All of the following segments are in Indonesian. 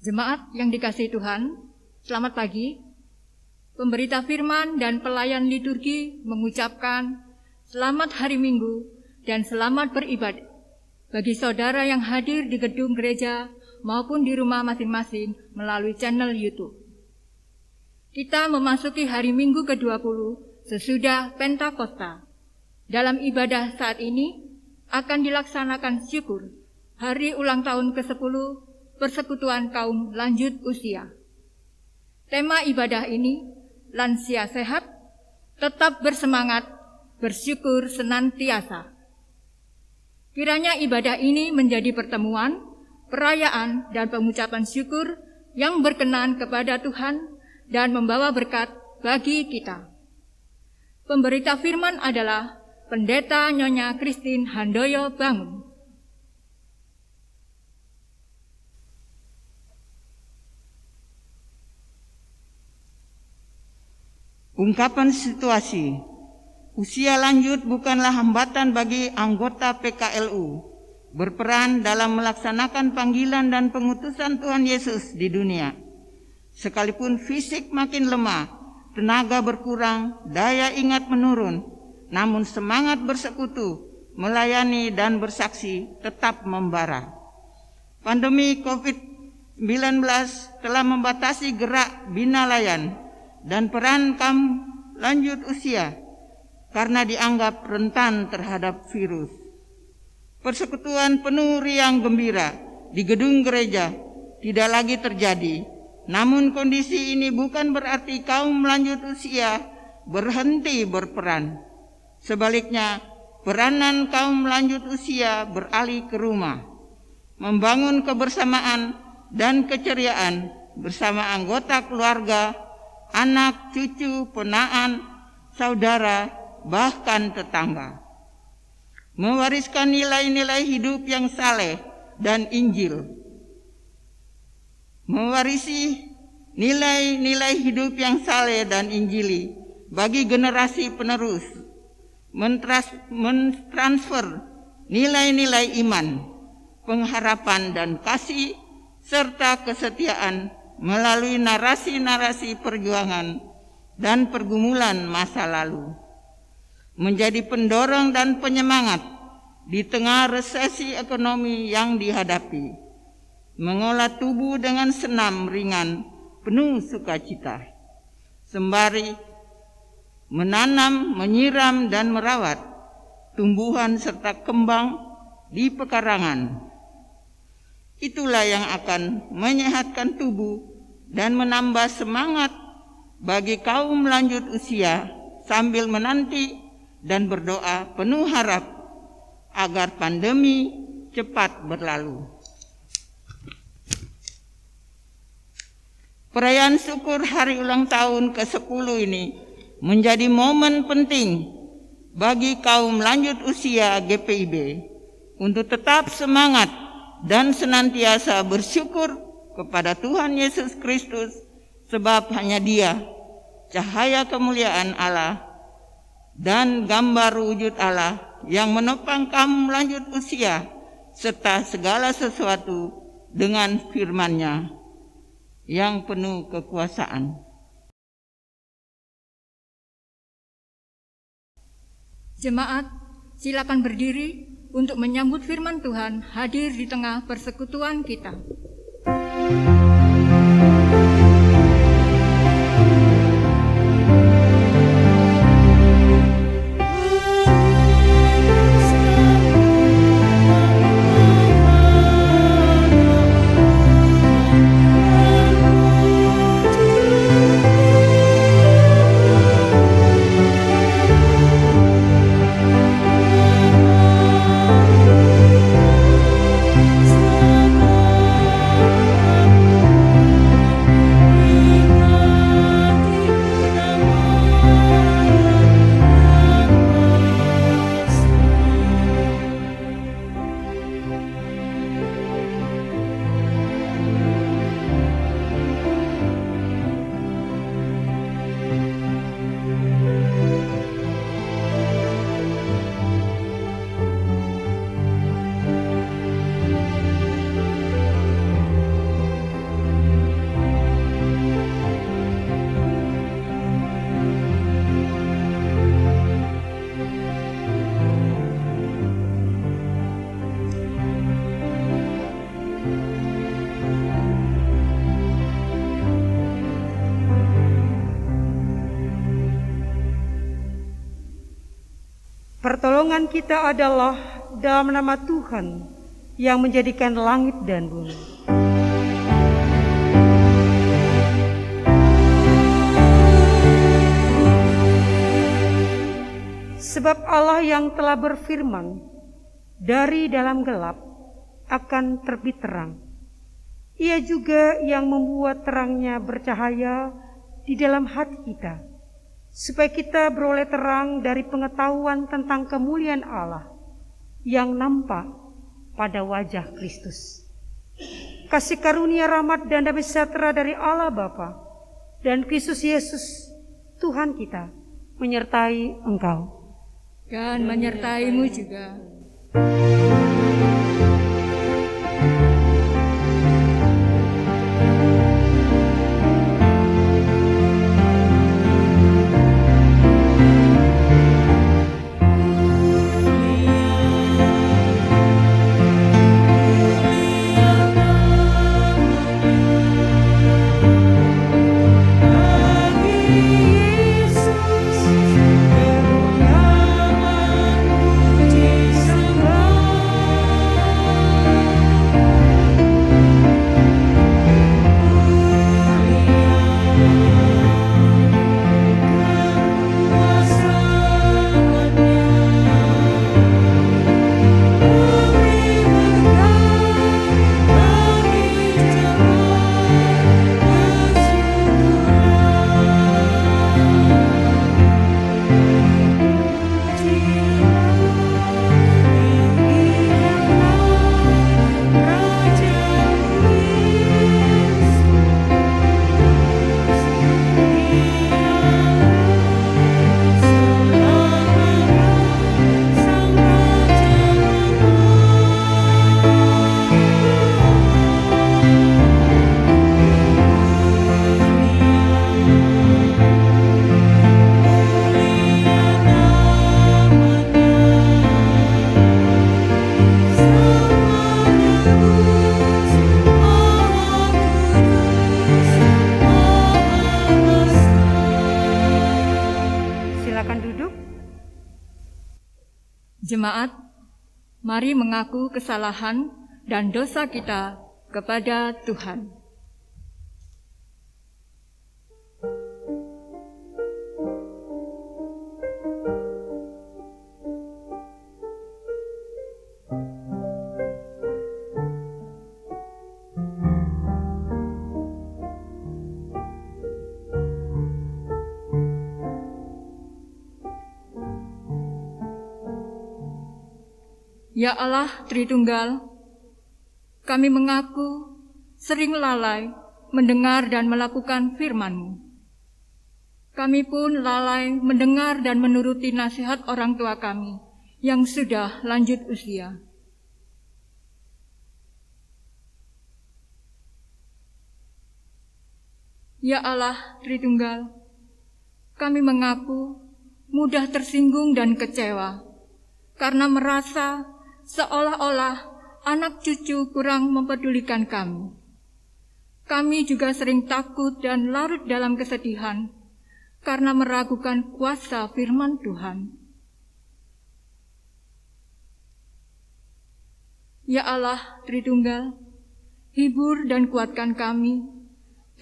Jemaat yang dikasihi Tuhan, selamat pagi. Pemberita firman dan pelayan liturgi mengucapkan selamat hari Minggu dan selamat beribadah bagi saudara yang hadir di gedung gereja maupun di rumah masing-masing melalui channel YouTube. Kita memasuki hari Minggu ke-20 sesudah Pentakosta. Dalam ibadah saat ini akan dilaksanakan syukur hari ulang tahun ke-10 Persekutuan Kaum Lanjut Usia. Tema ibadah ini, lansia sehat, tetap bersemangat, bersyukur senantiasa. Kiranya ibadah ini menjadi pertemuan, perayaan, dan pengucapan syukur yang berkenan kepada Tuhan dan membawa berkat bagi kita. Pemberita firman adalah Pendeta Nyonya Christine Handoyo Bangun. Ungkapan situasi. Usia lanjut bukanlah hambatan bagi anggota PKLU berperan dalam melaksanakan panggilan dan pengutusan Tuhan Yesus di dunia. Sekalipun fisik makin lemah, tenaga berkurang, daya ingat menurun, namun semangat bersekutu, melayani dan bersaksi tetap membara. Pandemi COVID-19 telah membatasi gerak Bina Layan dan peran kaum lanjut usia karena dianggap rentan terhadap virus. Persekutuan penuh riang gembira di gedung gereja tidak lagi terjadi. Namun kondisi ini bukan berarti kaum lanjut usia berhenti berperan. Sebaliknya, peranan kaum lanjut usia beralih ke rumah, membangun kebersamaan dan keceriaan bersama anggota keluarga, anak, cucu, ponaan, saudara, bahkan tetangga. Mewariskan nilai-nilai hidup yang saleh dan Injil. Mewarisi nilai-nilai hidup yang saleh dan Injili bagi generasi penerus. Mentransfer nilai-nilai iman, pengharapan dan kasih, serta kesetiaan melalui narasi-narasi perjuangan dan pergumulan masa lalu. Menjadi pendorong dan penyemangat di tengah resesi ekonomi yang dihadapi. Mengolah tubuh dengan senam ringan, penuh sukacita. Sembari menanam, menyiram, dan merawat tumbuhan serta kembang di pekarangan. Itulah yang akan menyehatkan tubuh dan menambah semangat bagi kaum lanjut usia sambil menanti dan berdoa penuh harap agar pandemi cepat berlalu. Perayaan syukur hari ulang tahun ke-10 ini menjadi momen penting bagi kaum lanjut usia GPIB untuk tetap semangat dan senantiasa bersyukur kepada Tuhan Yesus Kristus, sebab hanya Dia, cahaya kemuliaan Allah dan gambar wujud Allah yang menopang kaum lanjut usia serta segala sesuatu dengan firman-Nya yang penuh kekuasaan. Jemaat, silakan berdiri untuk menyambut firman Tuhan hadir di tengah persekutuan kita. Pertolongan kita adalah dalam nama Tuhan yang menjadikan langit dan bumi. Sebab Allah yang telah berfirman, dari dalam gelap akan terbit terang. Ia juga yang membuat terangnya bercahaya di dalam hati kita, supaya kita beroleh terang dari pengetahuan tentang kemuliaan Allah yang nampak pada wajah Kristus. Kasih karunia, rahmat dan damai sejahtera dari Allah Bapa dan Kristus Yesus Tuhan kita menyertai engkau dan menyertaimu juga. Jemaat, mari mengaku kesalahan dan dosa kita kepada Tuhan. Ya Allah Tritunggal, kami mengaku sering lalai mendengar dan melakukan firman-Mu. Kami pun lalai mendengar dan menuruti nasihat orang tua kami yang sudah lanjut usia. Ya Allah Tritunggal, kami mengaku mudah tersinggung dan kecewa karena merasa seolah-olah anak cucu kurang mempedulikan kami. Kami juga sering takut dan larut dalam kesedihan karena meragukan kuasa firman Tuhan. Ya Allah Tritunggal, hibur dan kuatkan kami,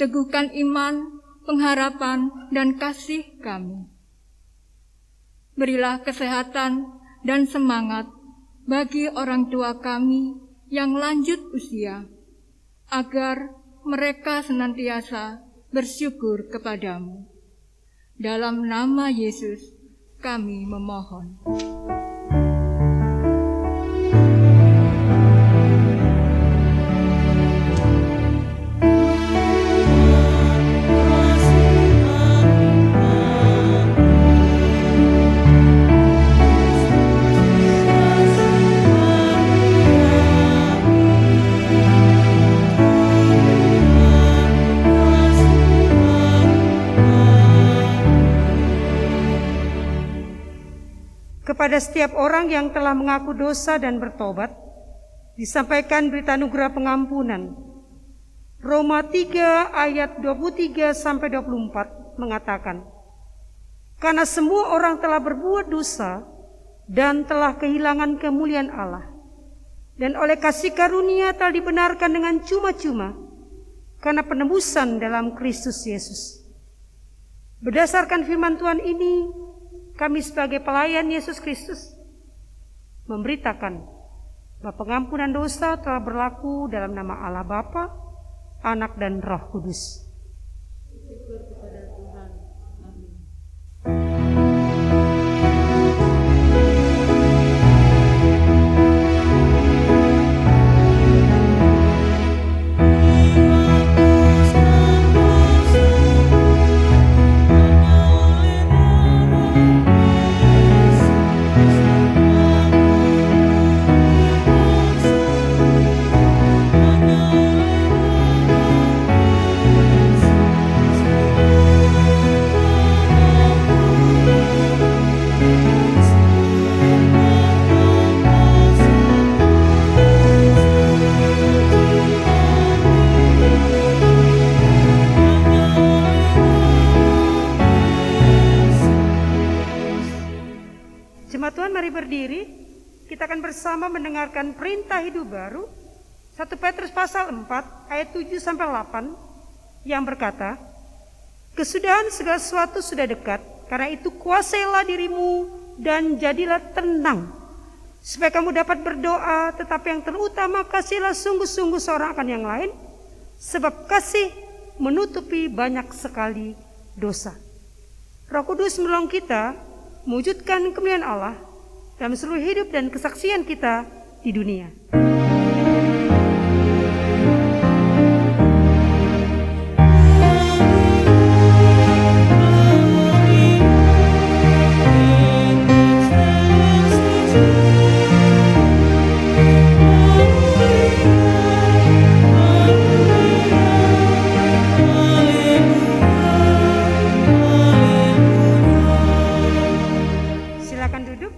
teguhkan iman, pengharapan, dan kasih kami. Berilah kesehatan dan semangat bagi orang tua kami yang lanjut usia, agar mereka senantiasa bersyukur kepadamu. Dalam nama Yesus kami memohon. Kepada setiap orang yang telah mengaku dosa dan bertobat, disampaikan berita anugerah pengampunan. Roma 3 ayat 23-24 mengatakan, karena semua orang telah berbuat dosa dan telah kehilangan kemuliaan Allah. Dan oleh kasih karunia telah dibenarkan dengan cuma-cuma karena penebusan dalam Kristus Yesus. Berdasarkan firman Tuhan ini, kami sebagai pelayan Yesus Kristus memberitakan bahwa pengampunan dosa telah berlaku dalam nama Allah Bapa, Anak dan Roh Kudus. Berdiri, kita akan bersama mendengarkan perintah hidup baru 1 Petrus pasal 4 ayat 7 sampai 8 yang berkata, kesudahan segala sesuatu sudah dekat, karena itu kuasailah dirimu dan jadilah tenang, supaya kamu dapat berdoa, tetapi yang terutama kasihlah sungguh-sungguh seorang akan yang lain, sebab kasih menutupi banyak sekali dosa. Roh Kudus menolong kita mewujudkan kemuliaan Allah dalam seluruh hidup dan kesaksian kita di dunia. Silakan duduk.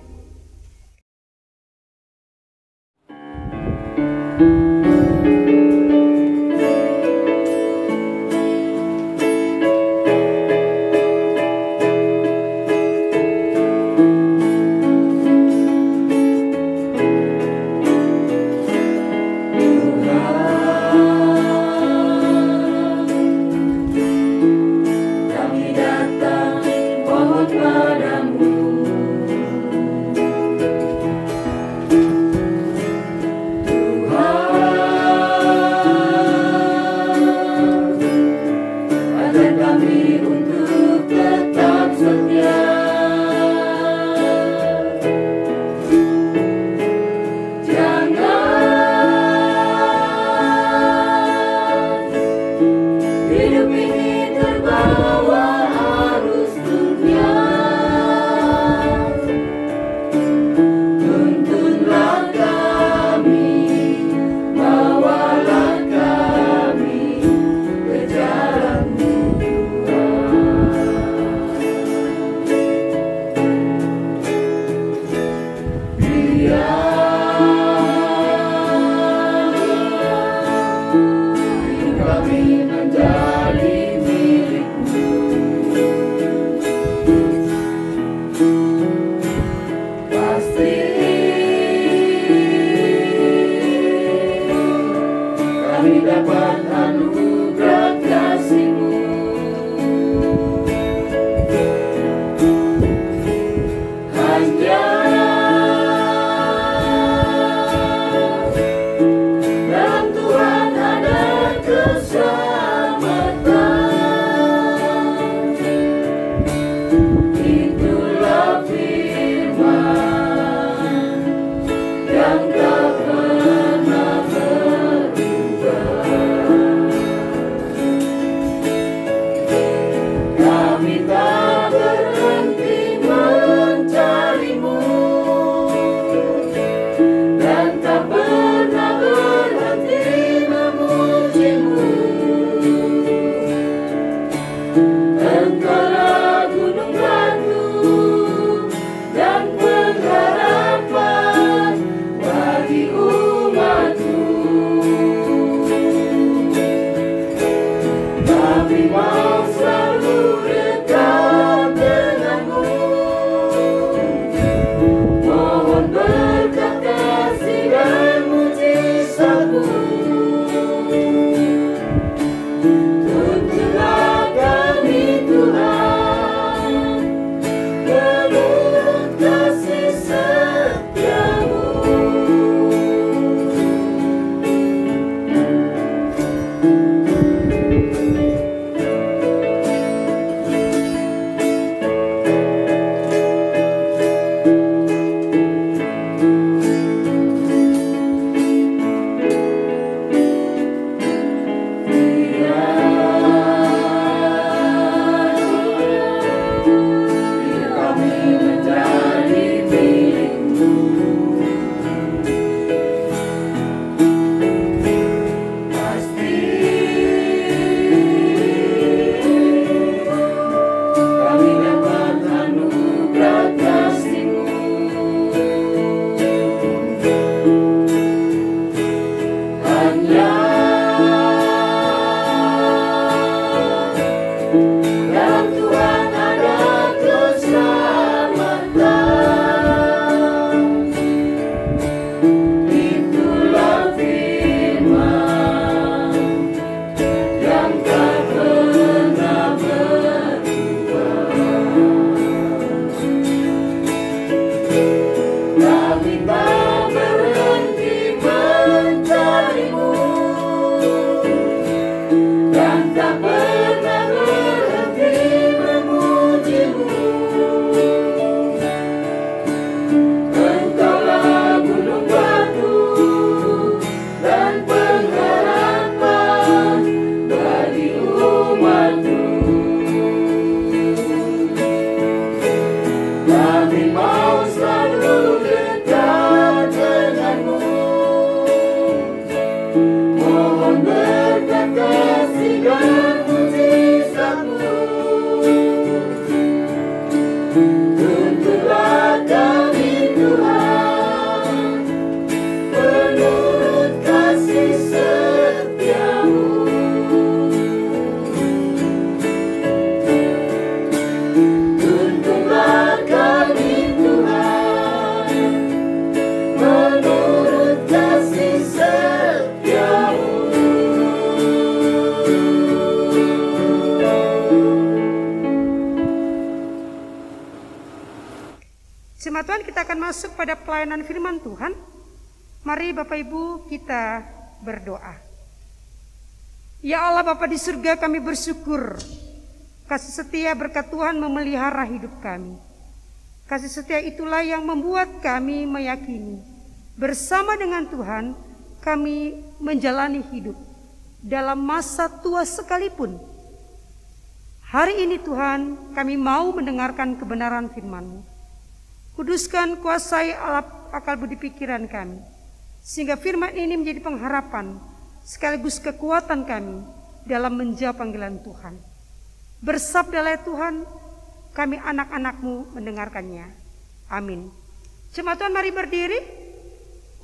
akan masuk pada pelayanan firman Tuhan, mari Bapak Ibu kita berdoa. Ya Allah Bapa di surga, kami bersyukur kasih setia berkat Tuhan memelihara hidup kami. Kasih setia itulah yang membuat kami meyakini bersama dengan Tuhan kami menjalani hidup dalam masa tua sekalipun. Hari ini Tuhan, kami mau mendengarkan kebenaran firman-Mu. Kuduskan, kuasai akal budi pikiran kami, sehingga firman ini menjadi pengharapan sekaligus kekuatan kami dalam menjawab panggilan Tuhan. Bersabdalah Tuhan, kami anak-anak-Mu mendengarkannya. Amin. Jemaat Tuhan, mari berdiri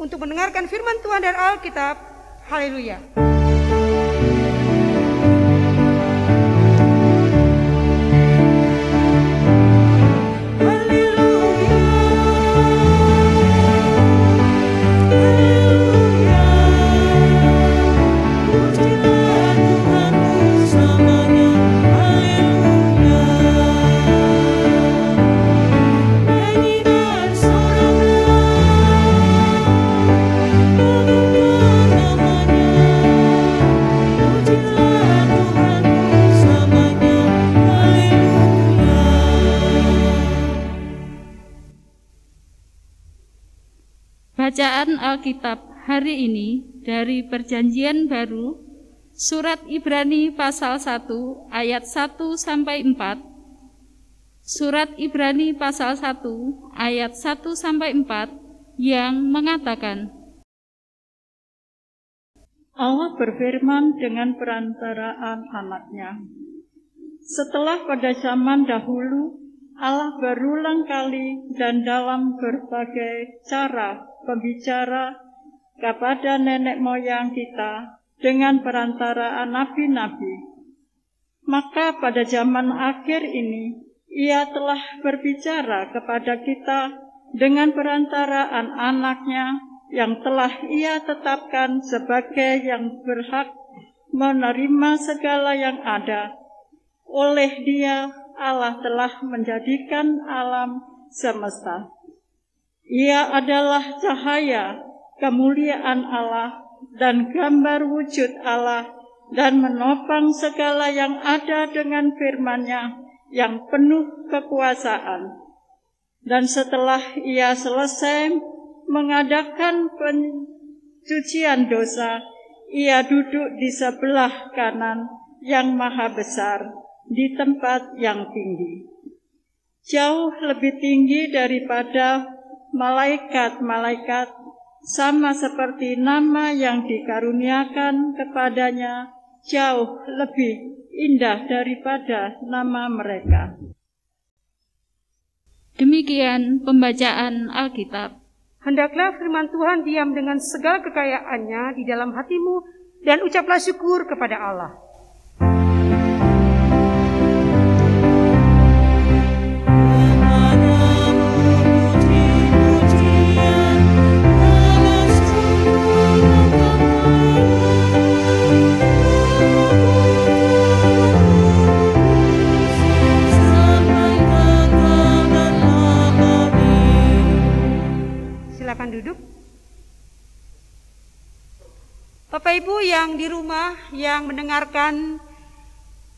untuk mendengarkan firman Tuhan dari Alkitab. Haleluya. Bacaan Alkitab hari ini dari Perjanjian Baru, surat Ibrani pasal 1 ayat 1 sampai 4. Surat Ibrani pasal 1 ayat 1 sampai 4 yang mengatakan, Allah berfirman dengan perantaraan anaknya. Setelah pada zaman dahulu, Allah berulang kali dan dalam berbagai cara pembicara kepada nenek moyang kita dengan perantaraan nabi-nabi. Maka pada zaman akhir ini, Ia telah berbicara kepada kita dengan perantaraan anaknya yang telah Ia tetapkan sebagai yang berhak menerima segala yang ada. Oleh Dia, Allah telah menjadikan alam semesta. Ia adalah cahaya, kemuliaan Allah, dan gambar wujud Allah, dan menopang segala yang ada dengan firman-Nya yang penuh kekuasaan. Dan setelah Ia selesai mengadakan pencucian dosa, Ia duduk di sebelah kanan yang maha besar di tempat yang tinggi, jauh lebih tinggi daripada malaikat-malaikat, sama seperti nama yang dikaruniakan kepadanya jauh lebih indah daripada nama mereka. Demikian pembacaan Alkitab. Hendaklah firman Tuhan diam dengan segala kekayaannya di dalam hatimu dan ucaplah syukur kepada Allah. Silakan duduk. Bapak Ibu yang di rumah yang mendengarkan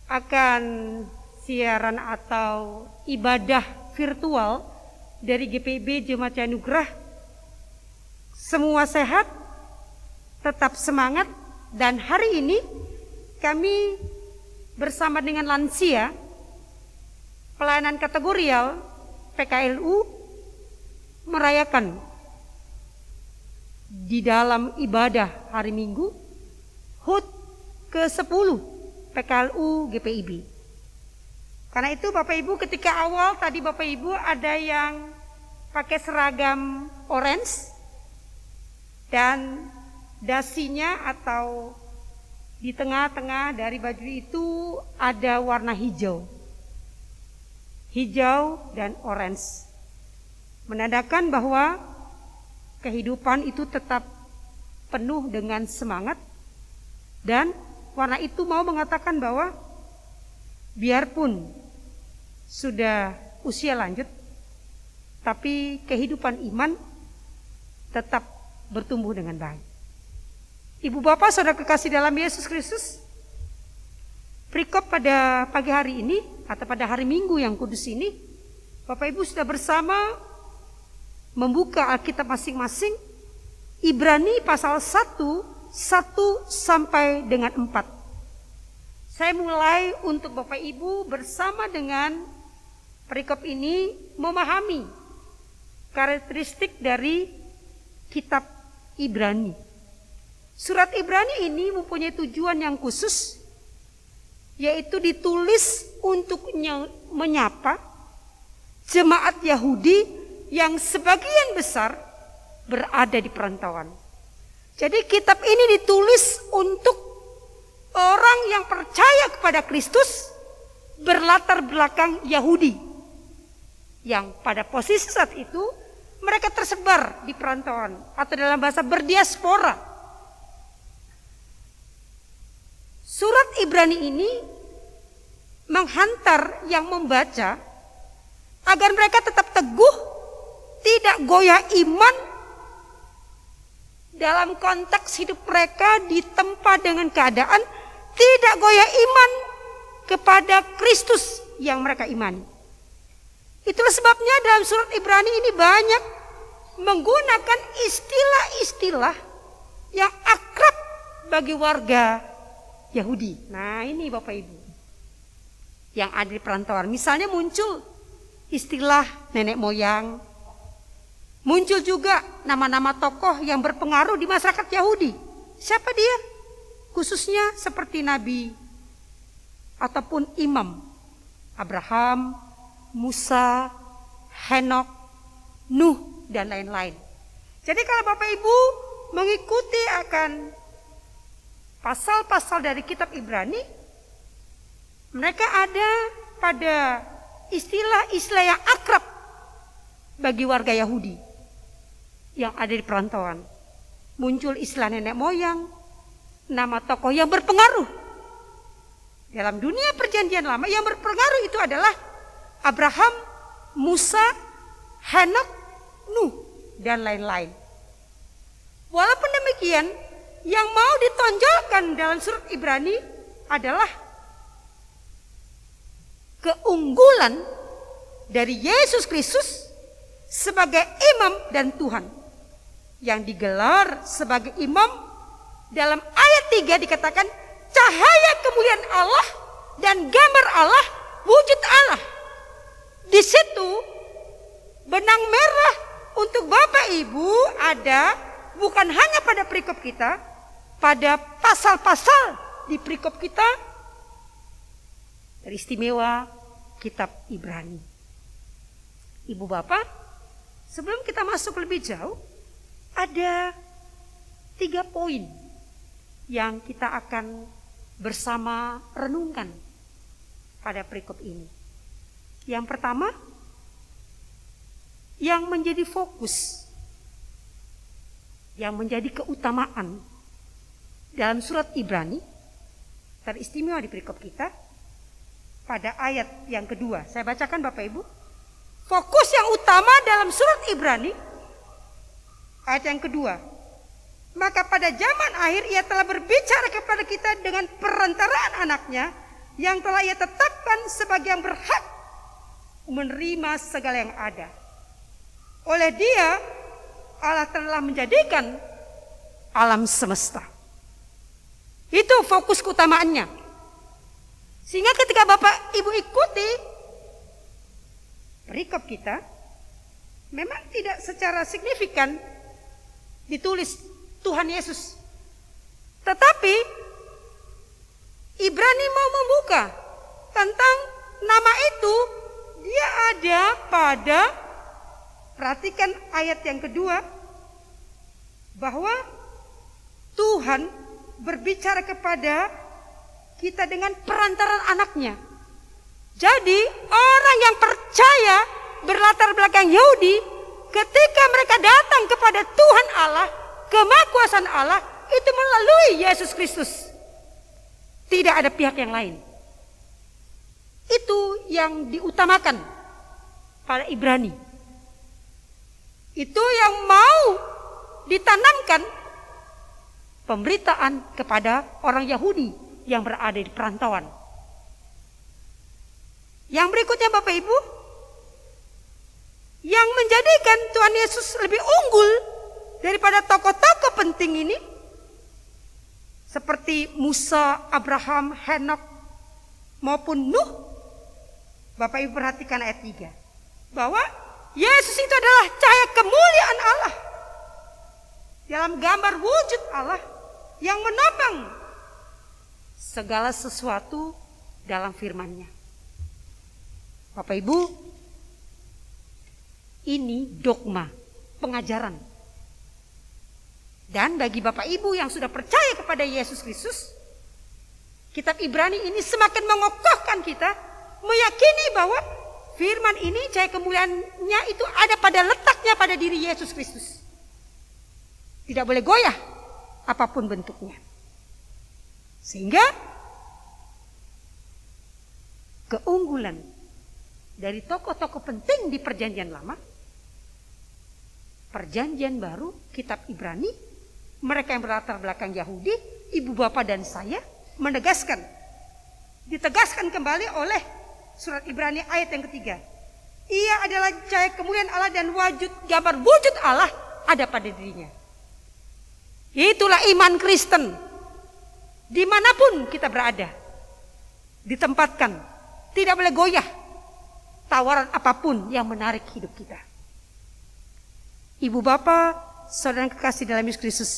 akan siaran atau ibadah virtual dari GPIB Jemaat Anugerah, semua sehat, tetap semangat, dan hari ini kami bersama dengan lansia pelayanan kategorial PKLU merayakan di dalam ibadah hari Minggu HUT ke-10 PKLU GPIB. Karena itu Bapak Ibu, ketika awal tadi Bapak Ibu ada yang pakai seragam orange dan dasinya atau di tengah-tengah dari baju itu ada warna hijau. Hijau dan orange menandakan bahwa kehidupan itu tetap penuh dengan semangat, dan warna itu mau mengatakan bahwa biarpun sudah usia lanjut, tapi kehidupan iman tetap bertumbuh dengan baik. Ibu bapak saudara kekasih dalam Yesus Kristus, perikop pada pagi hari ini atau pada hari Minggu yang kudus ini, Bapak Ibu sudah bersama membuka Alkitab masing-masing. Ibrani pasal 1 sampai dengan 4. Saya mulai untuk Bapak Ibu bersama dengan perikop ini memahami karakteristik dari kitab Ibrani. Surat Ibrani ini mempunyai tujuan yang khusus, yaitu ditulis untuk menyapa jemaat Yahudi yang sebagian besar berada di perantauan. Jadi kitab ini ditulis untuk orang yang percaya kepada Kristus berlatar belakang Yahudi, yang pada posisi saat itu mereka tersebar di perantauan atau dalam bahasa berdiaspora. Surat Ibrani ini menghantar yang membaca agar mereka tetap teguh, tidak goyah iman dalam konteks hidup mereka ditempa dengan keadaan tidak goyah iman kepada Kristus yang mereka imani. Itulah sebabnya dalam surat Ibrani ini banyak menggunakan istilah-istilah yang akrab bagi warga Yahudi. Nah, ini Bapak Ibu yang ada di perantauan. Misalnya muncul istilah nenek moyang. Muncul juga nama-nama tokoh yang berpengaruh di masyarakat Yahudi. Siapa dia? Khususnya seperti Nabi ataupun imam. Abraham, Musa, Henok, Nuh, dan lain-lain. Jadi kalau Bapak Ibu mengikuti akan pasal-pasal dari kitab Ibrani, mereka ada pada istilah-istilah yang akrab bagi warga Yahudi yang ada di perantauan. Muncul istilah nenek moyang, nama tokoh yang berpengaruh. Dalam dunia perjanjian lama yang berpengaruh itu adalah Abraham, Musa, Henok, Nuh, dan lain-lain. Walaupun demikian, yang mau ditonjolkan dalam surat Ibrani adalah keunggulan dari Yesus Kristus sebagai imam dan Tuhan. Yang digelar sebagai imam dalam ayat 3 dikatakan cahaya kemuliaan Allah dan gambar Allah, wujud Allah. Di situ benang merah untuk Bapak Ibu ada bukan hanya pada perikop kita, pada pasal-pasal di perikop kita teristimewa kitab Ibrani. Ibu Bapak, sebelum kita masuk lebih jauh, ada 3 poin yang kita akan bersama renungkan pada perikop ini. Yang pertama, yang menjadi fokus, yang menjadi keutamaan dalam surat Ibrani, teristimewa di perikop kita, pada ayat yang kedua. Saya bacakan Bapak Ibu. Fokus yang utama dalam surat Ibrani, ayat yang kedua. Maka pada zaman akhir ia telah berbicara kepada kita dengan perantaraan anaknya yang telah ia tetapkan sebagai yang berhak menerima segala yang ada. Oleh dia Allah telah menjadikan alam semesta. Itu fokus keutamaannya. Sehingga ketika Bapak Ibu ikuti perikop kita, memang tidak secara signifikan ditulis Tuhan Yesus. Tetapi Ibrani mau membuka tentang nama itu, dia ada pada, perhatikan ayat yang kedua, bahwa Tuhan berbicara kepada kita dengan perantaran anaknya. Jadi orang yang percaya berlatar belakang Yahudi, ketika mereka datang kepada Tuhan Allah, kemahakuasaan Allah, itu melalui Yesus Kristus. Tidak ada pihak yang lain. Itu yang diutamakan pada Ibrani. Itu yang mau ditanamkan pemberitaan kepada orang Yahudi yang berada di perantauan. Yang berikutnya Bapak Ibu, yang menjadikan Tuhan Yesus lebih unggul daripada tokoh-tokoh penting ini, seperti Musa, Abraham, Henok, maupun Nuh. Bapak Ibu perhatikan ayat 3. Bahwa Yesus itu adalah cahaya kemuliaan Allah. Dalam gambar wujud Allah yang menopang segala sesuatu dalam firman-Nya. Bapak Ibu, ini dogma, pengajaran. Dan bagi Bapak Ibu yang sudah percaya kepada Yesus Kristus, kitab Ibrani ini semakin mengokohkan kita, meyakini bahwa firman ini, cahaya kemuliaan-Nya itu ada pada letaknya pada diri Yesus Kristus. Tidak boleh goyah apapun bentuknya. Sehingga keunggulan dari tokoh-tokoh penting di Perjanjian Lama, Perjanjian Baru, kitab Ibrani, mereka yang berlatar belakang Yahudi, ibu bapak dan saya, ditegaskan kembali oleh surat Ibrani ayat yang ketiga. Ia adalah cahaya kemuliaan Allah dan gambar wujud Allah ada pada dirinya. Itulah iman Kristen. Dimanapun kita berada, ditempatkan, tidak boleh goyah tawaran apapun yang menarik hidup kita. Ibu bapak, saudara yang kekasih dalam Yesus Kristus,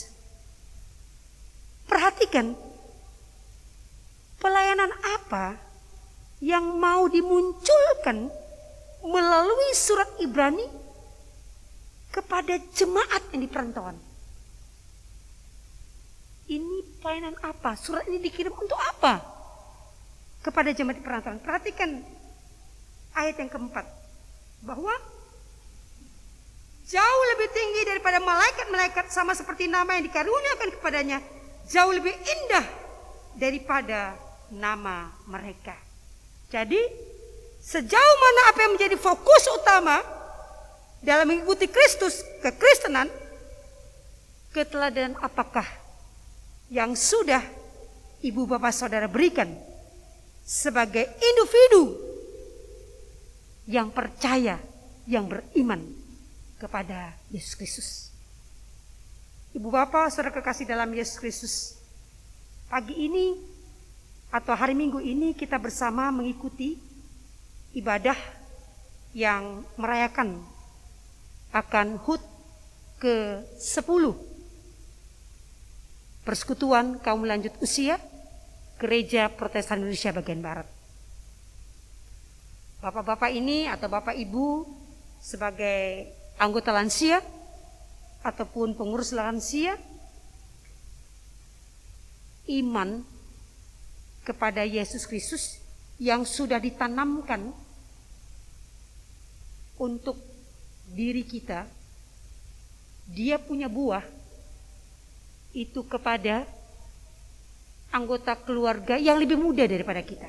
perhatikan pelayanan apa yang mau dimunculkan melalui surat Ibrani kepada jemaat yang di perantauan. Ini pelayanan apa? Surat ini dikirim untuk apa? Kepada jemaat di perantauan. Perhatikan ayat yang keempat. Bahwa jauh lebih tinggi daripada malaikat-malaikat, sama seperti nama yang dikaruniakan kepadanya, jauh lebih indah daripada nama mereka. Jadi sejauh mana apa yang menjadi fokus utama dalam mengikuti Kristus, kekristenan, keteladanan apakah yang sudah ibu bapak saudara berikan sebagai individu yang percaya, yang beriman kepada Yesus Kristus. Ibu bapak saudara kekasih dalam Yesus Kristus, pagi ini atau hari Minggu ini kita bersama mengikuti ibadah yang merayakan akan HUT ke-10 Persekutuan Kaum Lanjut Usia Gereja Protestan Indonesia bagian Barat. Bapak-bapak ini atau bapak ibu sebagai anggota lansia ataupun pengurus lansia, iman kepada Yesus Kristus yang sudah ditanamkan untuk diri kita, dia punya buah itu kepada anggota keluarga yang lebih muda daripada kita.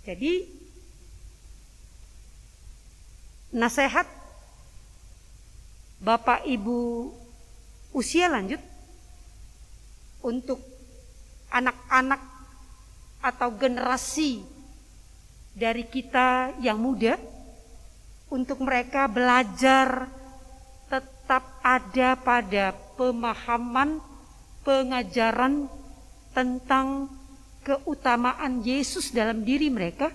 Jadi nasihat bapak ibu usia lanjut untuk anak-anak atau generasi dari kita yang muda, untuk mereka belajar tetap ada pada pemahaman, pengajaran tentang keutamaan Yesus dalam diri mereka,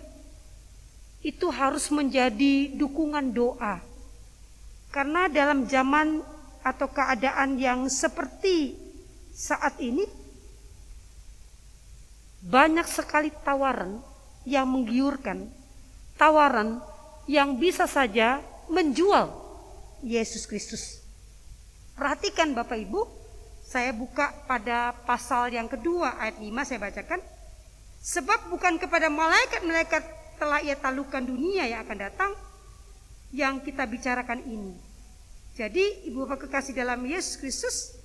itu harus menjadi dukungan doa. Karena dalam zaman atau keadaan yang seperti saat ini, banyak sekali tawaran yang menggiurkan, tawaran yang bisa saja menjual Yesus Kristus. Perhatikan Bapak Ibu, saya buka pada pasal yang kedua ayat 5, saya bacakan. Sebab bukan kepada malaikat-malaikat telah ia taklukkan dunia yang akan datang yang kita bicarakan ini. Jadi ibu bapak kekasih dalam Yesus Kristus,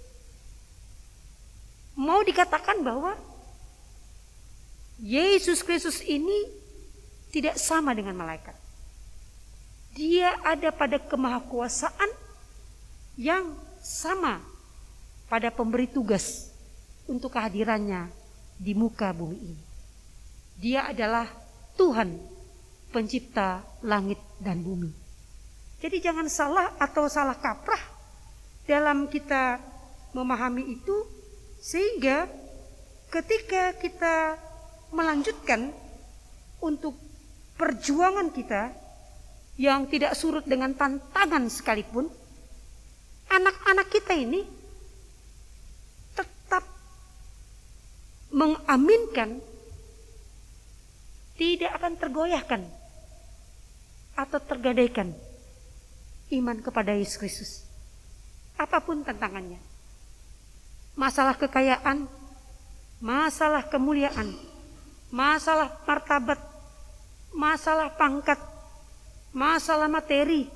mau dikatakan bahwa Yesus Kristus ini tidak sama dengan malaikat. Dia ada pada kemahakuasaan yang sama pada pemberi tugas untuk kehadirannya di muka bumi ini. Dia adalah Tuhan pencipta langit dan bumi. Jadi jangan salah atau salah kaprah dalam kita memahami itu, sehingga ketika kita melanjutkan untuk perjuangan kita yang tidak surut dengan tantangan sekalipun, anak-anak kita ini tetap mengaminkan, tidak akan tergoyahkan atau tergadaikan iman kepada Yesus Kristus. Apapun tantangannya, masalah kekayaan, masalah kemuliaan, masalah martabat, masalah pangkat, masalah materi.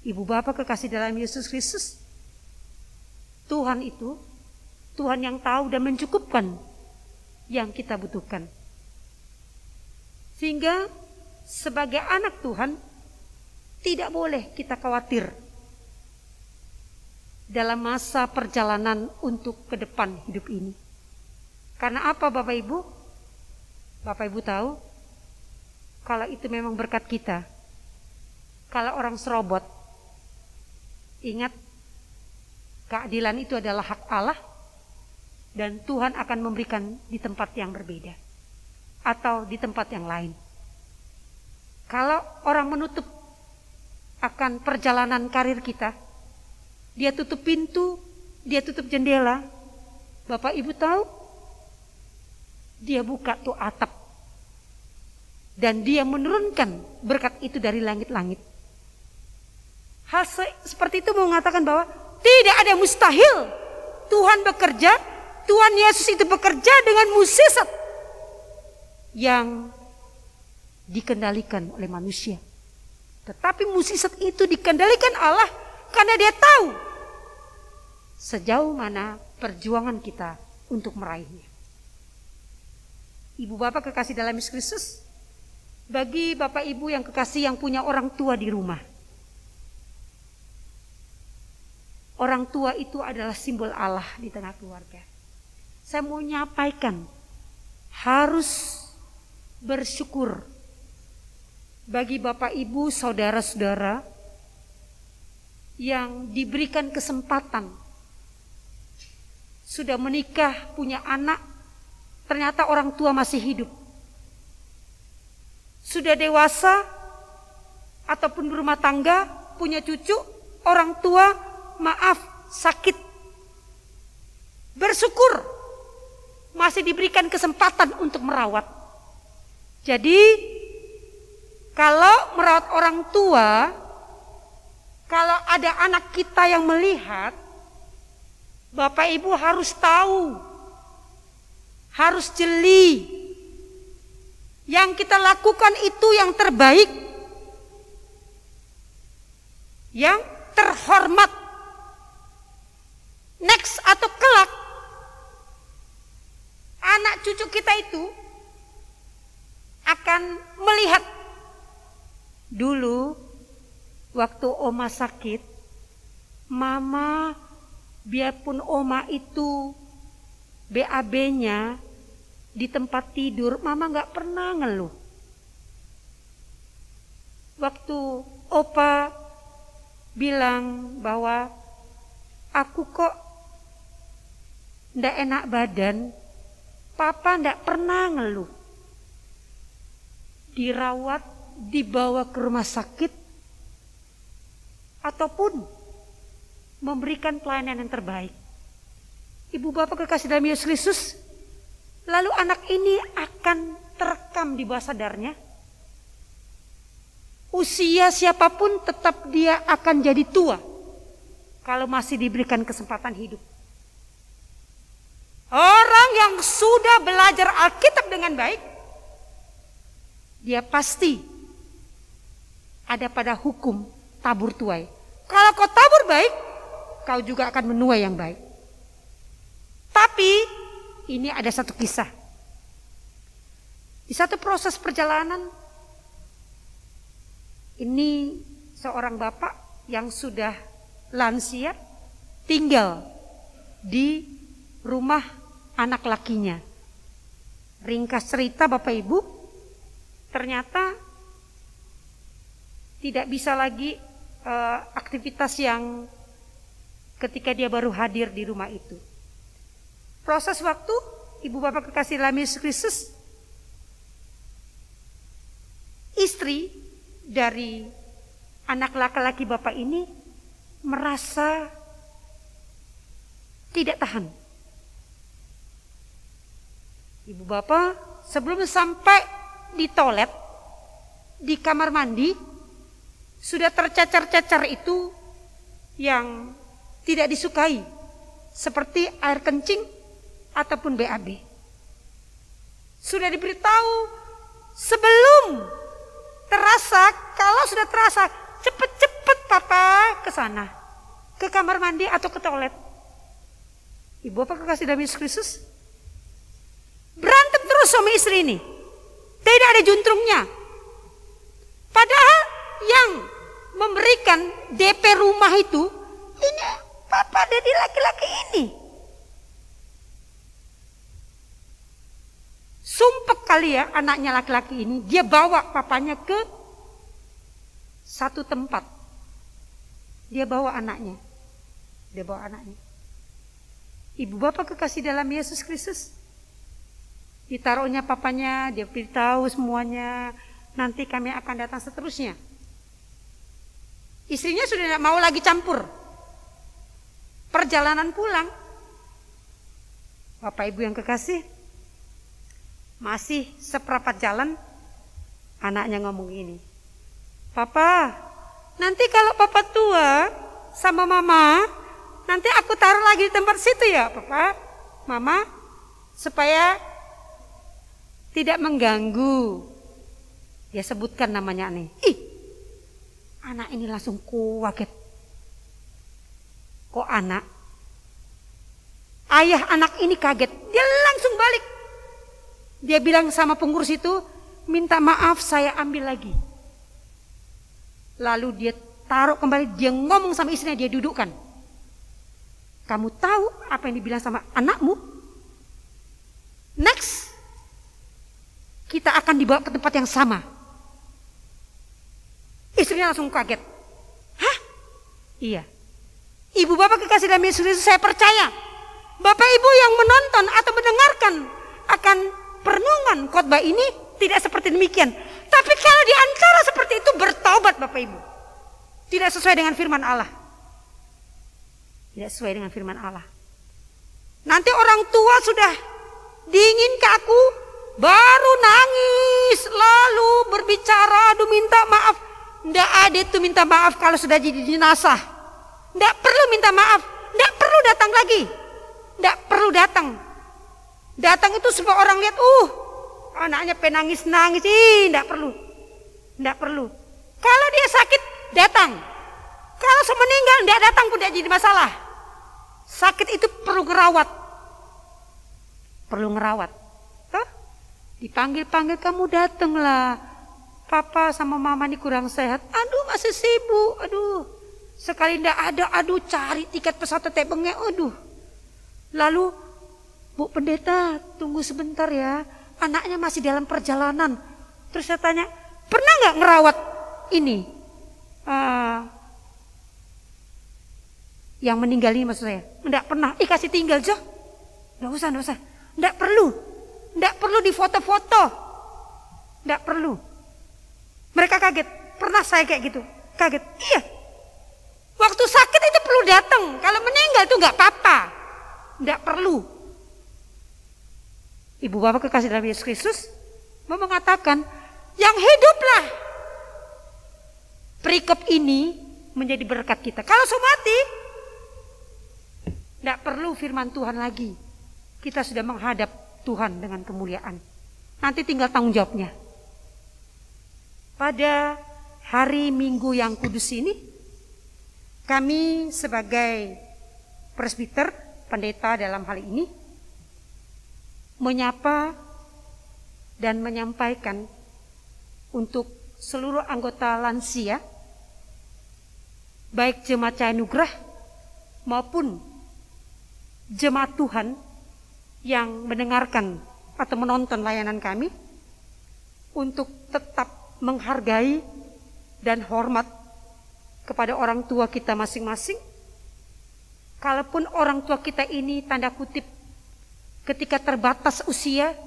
Ibu bapak kekasih dalam Yesus Kristus, Tuhan itu Tuhan yang tahu dan mencukupkan yang kita butuhkan. Sehingga sebagai anak Tuhan tidak boleh kita khawatir dalam masa perjalanan untuk ke depan hidup ini. Karena apa Bapak Ibu? Bapak Ibu tahu, kalau itu memang berkat kita. Kalau orang serobot, ingat, keadilan itu adalah hak Allah, dan Tuhan akan memberikan di tempat yang berbeda atau di tempat yang lain. Kalau orang menutup akan perjalanan karir kita, dia tutup pintu, dia tutup jendela, Bapak Ibu tahu, dia buka tuh atap dan dia menurunkan berkat itu dari langit-langit. Hal seperti itu mengatakan bahwa tidak ada mustahil. Tuhan bekerja, Tuhan Yesus itu bekerja dengan mukjizat yang dikendalikan oleh manusia. Tetapi mukjizat itu dikendalikan Allah karena dia tahu sejauh mana perjuangan kita untuk meraihnya. Ibu bapak kekasih dalam Yesus Kristus, bagi bapak ibu yang kekasih yang punya orang tua di rumah, orang tua itu adalah simbol Allah di tengah keluarga. Saya mau nyampaikan, harus bersyukur bagi bapak ibu, saudara-saudara yang diberikan kesempatan sudah menikah, punya anak, ternyata orang tua masih hidup. Sudah dewasa ataupun berumah tangga, punya cucu, orang tua maaf sakit. Bersyukur masih diberikan kesempatan untuk merawat. Jadi kalau merawat orang tua, kalau ada anak kita yang melihat, Bapak Ibu harus tahu, harus jeli. Yang kita lakukan itu yang terbaik, yang terhormat. Next atau kelak, anak cucu kita itu akan melihat, dulu waktu oma sakit, mama biarpun oma itu BAB-nya di tempat tidur, mama gak pernah ngeluh. Waktu opa bilang bahwa aku kok ndak enak badan, papa ndak pernah ngeluh. Dirawat, dibawa ke rumah sakit, ataupun memberikan pelayanan yang terbaik. Ibu bapak kekasih dalam Yesus Kristus, lalu anak ini akan terekam di bawah sadarnya. Usia siapapun tetap dia akan jadi tua kalau masih diberikan kesempatan hidup. Orang yang sudah belajar Alkitab dengan baik, dia pasti ada pada hukum tabur tuai. Kalau kau tabur baik, kau juga akan menuai yang baik. Tapi ini ada satu kisah. Di satu proses perjalanan, Ini seorang bapak yang sudah lansia tinggal di rumah anak lakinya. Ringkas cerita Bapak Ibu, ternyata tidak bisa lagi aktivitas yang ketika dia baru hadir di rumah itu. Proses waktu, Ibu Bapak kekasih dalam Yesus Kristus, istri dari anak laki-laki Bapak ini merasa tidak tahan. Ibu Bapak sebelum sampai di toilet, di kamar mandi, sudah tercacar-cacar itu yang tidak disukai, seperti air kencing ataupun BAB. Sudah diberitahu sebelum terasa, kalau sudah terasa, cepet-cepet Papa ke sana, ke kamar mandi atau ke toilet. Ibu Bapak kekasih dalam Yesus Kristus, berantem terus suami istri ini, tidak ada juntrungnya. Padahal yang memberikan DP rumah itu, ini Papa dari laki-laki ini. Sumpah kali ya anaknya laki-laki ini, dia bawa papanya ke satu tempat. Dia bawa anaknya. Ibu Bapak kekasih dalam Yesus Kristus, ditaruhnya papanya, dia beritahu semuanya, nanti kami akan datang seterusnya. Istrinya sudah tidak mau lagi campur. Perjalanan pulang, Bapak Ibu yang kekasih, masih seperempat jalan, anaknya ngomong ini, Papa, nanti kalau Papa tua sama Mama, nanti aku taruh lagi di tempat situ ya Papa, Mama, supaya tidak mengganggu. Dia sebutkan namanya nih. Ih, anak ini langsung kaget. Kok anak? Ayah anak ini kaget. Dia langsung balik. Dia bilang sama pengurus itu, minta maaf saya ambil lagi. Lalu dia taruh kembali, dia ngomong sama istrinya, dia dudukkan. Kamu tahu apa yang dibilang sama anakmu? Next, kita akan dibawa ke tempat yang sama. Istrinya langsung kaget. Hah? Iya. Ibu Bapak kekasih dalam Yesus Kristus, saya percaya Bapak Ibu yang menonton atau mendengarkan akan perenungan khotbah ini tidak seperti demikian. Tapi kalau di antara seperti itu bertobat Bapak Ibu, tidak sesuai dengan firman Allah. Tidak sesuai dengan firman Allah. Nanti orang tua sudah dingin ke aku, baru nangis, lalu berbicara, aduh minta maaf. Tidak ada itu minta maaf kalau sudah jadi jenazah. Tidak perlu minta maaf, tidak perlu datang lagi. Tidak perlu datang. Datang itu supaya orang lihat, anaknya penangis-nangis, tidak perlu. Tidak perlu. Kalau dia sakit, datang. Kalau semeninggal, tidak datang pun tidak jadi masalah. Sakit itu perlu ngerawat. Perlu ngerawat. Tuh? Dipanggil-panggil, kamu datanglah. Papa sama Mama ini kurang sehat. Aduh, masih sibuk. Aduh, sekali tidak ada. Aduh, cari tiket pesawat tebengnya. Aduh. Lalu, Bu Pendeta, tunggu sebentar ya. Anaknya masih dalam perjalanan. Terus saya tanya, pernah nggak ngerawat ini? Yang meninggal ini maksud saya. Nggak pernah. Kasih tinggal Jo. Nggak usah. Nggak perlu di foto-foto. Nggak perlu. Mereka kaget. Pernah saya kayak gitu. Kaget. Iya. Waktu sakit itu perlu datang. Kalau meninggal itu nggak apa-apa. Nggak perlu. Ibu Bapak kekasih dalam Yesus Kristus mau mengatakan, yang hiduplah. Perikop ini menjadi berkat kita. Kalau sudah mati, tidak perlu firman Tuhan lagi. Kita sudah menghadap Tuhan dengan kemuliaan. Nanti tinggal tanggung jawabnya. Pada hari Minggu yang kudus ini, kami sebagai presbiter, pendeta dalam hal ini, menyapa dan menyampaikan untuk seluruh anggota lansia, baik jemaat Cahaya Anugerah maupun jemaat Tuhan yang mendengarkan atau menonton layanan kami, untuk tetap menghargai dan hormat kepada orang tua kita masing-masing. Kalaupun orang tua kita ini tanda kutip ketika terbatas usia,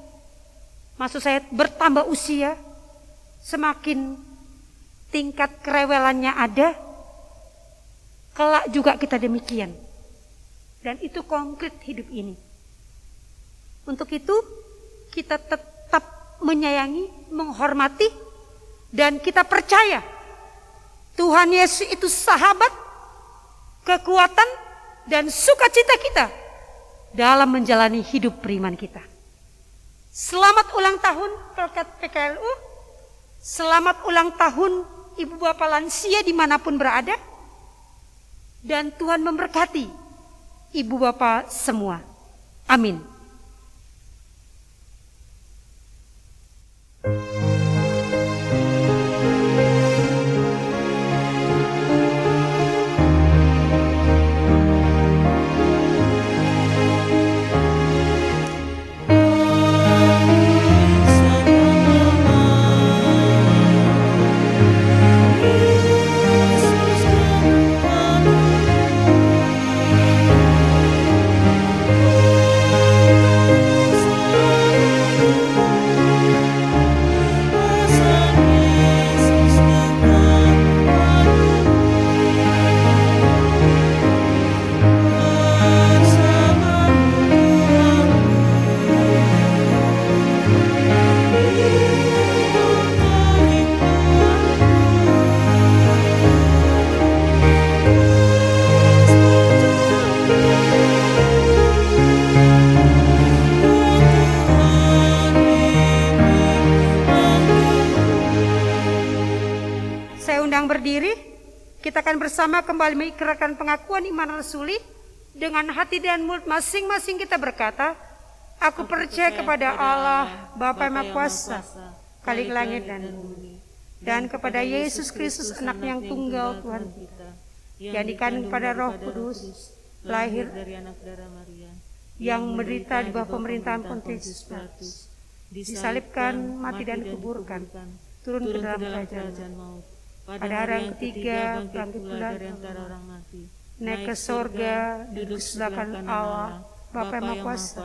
maksud saya bertambah usia, semakin tingkat kerewelannya ada, kelak juga kita demikian. Dan itu konkret hidup ini. Untuk itu kita tetap menyayangi, menghormati, dan kita percaya Tuhan Yesus itu sahabat, kekuatan, dan sukacita kita dalam menjalani hidup beriman kita. Selamat ulang tahun Pelkat PKLU, selamat ulang tahun Ibu Bapak lansia dimanapun berada, dan Tuhan memberkati Ibu Bapak semua. Amin. Berdiri, kita akan bersama kembali mengikrarkan pengakuan iman rasuli. Dengan hati dan mulut masing-masing kita berkata, aku percaya kepada Allah Bapa yang Maha Kuasa, Khalik langit dan bumi, dan kepada Yesus Kristus anak yang tunggal Tuhan kita, yang dikandung pada Roh Kudus, lahir dari anak darah Maria, yang menderita di bawah pemerintahan Pontius Pilatus, disalibkan, mati dan dikuburkan, turun ke dalam kerajaan maut. Pada hari yang ketiga bangkit pula dari antara orang mati, naik ke sorga, duduk sebelah kanan Allah Bapa yang Maha Kuasa,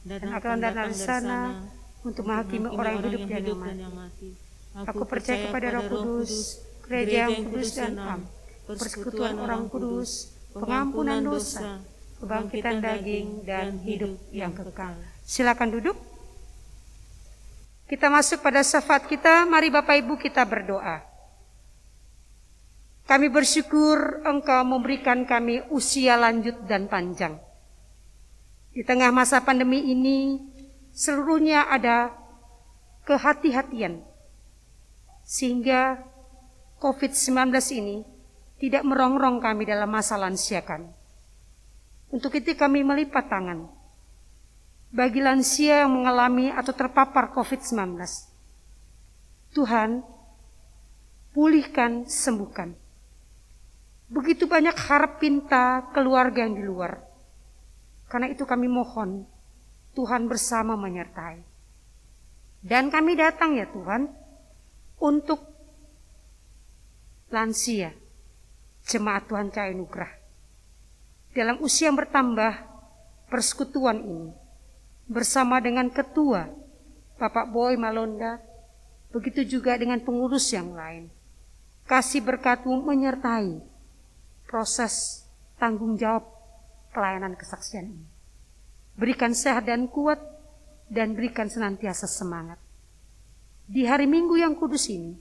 dan akan datang dari sana untuk menghakimi orang yang hidup dan yang mati. Aku percaya kepada Roh Kudus, gereja yang kudus dan am, persekutuan orang kudus, pengampunan dosa, kebangkitan daging, dan hidup yang kekal. Silakan duduk. Kita masuk pada syafaat kita. Mari Bapak Ibu kita berdoa. Kami bersyukur Engkau memberikan kami usia lanjut dan panjang. Di tengah masa pandemi ini, seluruhnya ada kehati-hatian, sehingga COVID-19 ini tidak merongrong kami dalam masa lansia kami. Untuk itu kami melipat tangan bagi lansia yang mengalami atau terpapar COVID-19. Tuhan, pulihkan, sembuhkan. Begitu banyak harap pinta keluarga yang di luar. Karena itu kami mohon Tuhan bersama menyertai. Dan kami datang ya Tuhan untuk lansia, jemaat Tuhan Cahaya Anugerah. Dalam usia yang bertambah, persekutuan ini bersama dengan ketua Bapak Boy Malonda, begitu juga dengan pengurus yang lain. Kasih berkat-Mu menyertai proses tanggung jawab pelayanan kesaksian ini. Berikan sehat dan kuat, dan berikan senantiasa semangat. Di hari Minggu yang kudus ini,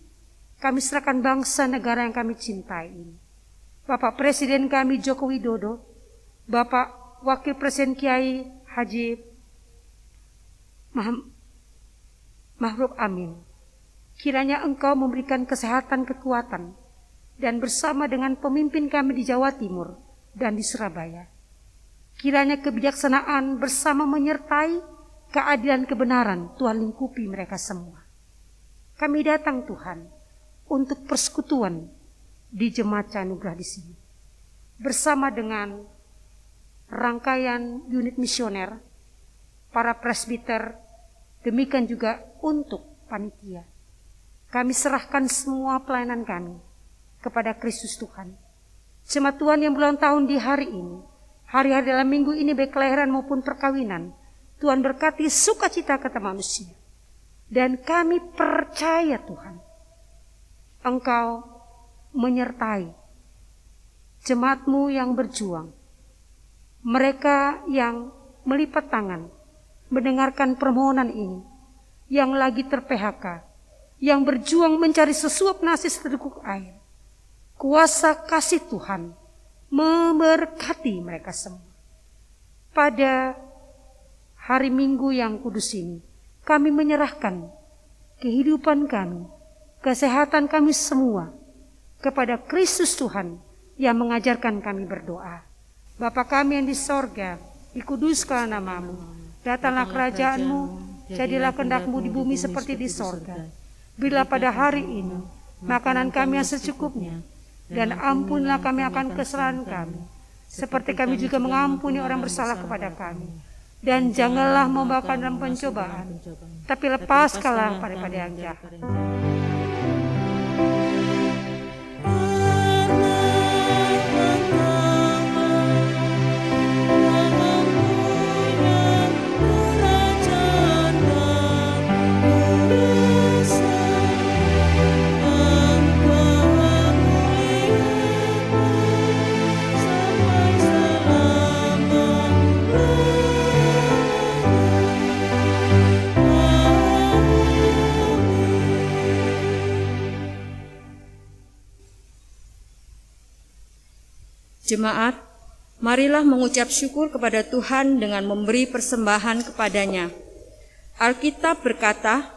kami serahkan bangsa negara yang kami cintai ini. Bapak Presiden kami Joko Widodo, Bapak Wakil Presiden Kiai Haji Ma'ruf Amin. Kiranya Engkau memberikan kesehatan, kekuatan, dan bersama dengan pemimpin kami di Jawa Timur dan di Surabaya. Kiranya kebijaksanaan bersama menyertai keadilan kebenaran Tuhan lingkupi mereka semua. Kami datang Tuhan untuk persekutuan di Jemaat Cahanugrah di sini. Bersama dengan rangkaian unit misioner, para presbiter, demikian juga untuk panitia. Kami serahkan semua pelayanan kami kepada Kristus Tuhan. Jemaat Tuhan yang berulang tahun di hari ini, hari-hari dalam minggu ini baik kelahiran maupun perkawinan, Tuhan berkati sukacita kata manusia. Dan kami percaya Tuhan, Engkau menyertai jemaat-Mu yang berjuang, mereka yang melipat tangan mendengarkan permohonan ini, yang lagi ter-PHK, yang berjuang mencari sesuap nasi seteguk air. Kuasa kasih Tuhan memberkati mereka semua. Pada hari Minggu yang kudus ini, kami menyerahkan kehidupan kami, kesehatan kami semua kepada Kristus Tuhan yang mengajarkan kami berdoa. Bapa kami yang di sorga, dikuduskanlah nama-Mu, datanglah kerajaan-Mu, jadilah kehendak-Mu di bumi seperti di sorga. Bila pada hari ini makanan kami yang secukupnya, dan ampunlah kami akan kesalahan kami, seperti kami juga mengampuni orang bersalah kepada kami. Dan janganlah membawa kami dalam pencobaan, tapi lepaskanlah daripada yang jahat. Jemaat, marilah mengucap syukur kepada Tuhan dengan memberi persembahan kepadanya. Alkitab berkata,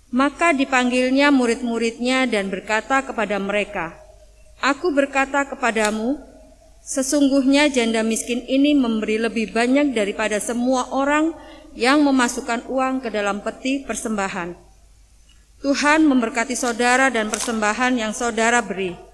maka dipanggilnya murid-muridnya dan berkata kepada mereka, Aku berkata kepadamu, sesungguhnya janda miskin ini memberi lebih banyak daripada semua orang yang memasukkan uang ke dalam peti persembahan. Tuhan memberkati saudara dan persembahan yang saudara beri.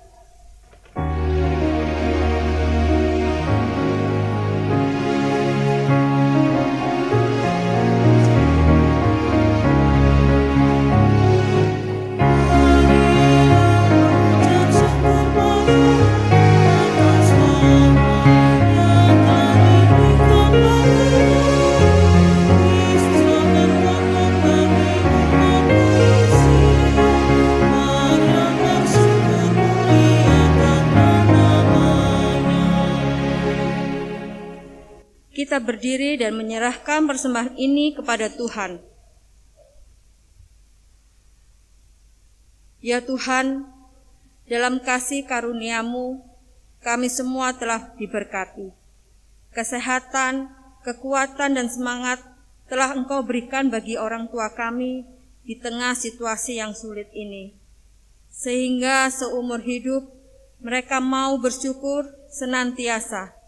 Kita berdiri dan menyerahkan persembahan ini kepada Tuhan. Ya Tuhan, dalam kasih karunia-Mu, kami semua telah diberkati. Kesehatan, kekuatan, dan semangat telah Engkau berikan bagi orang tua kami di tengah situasi yang sulit ini. Sehingga seumur hidup mereka mau bersyukur senantiasa.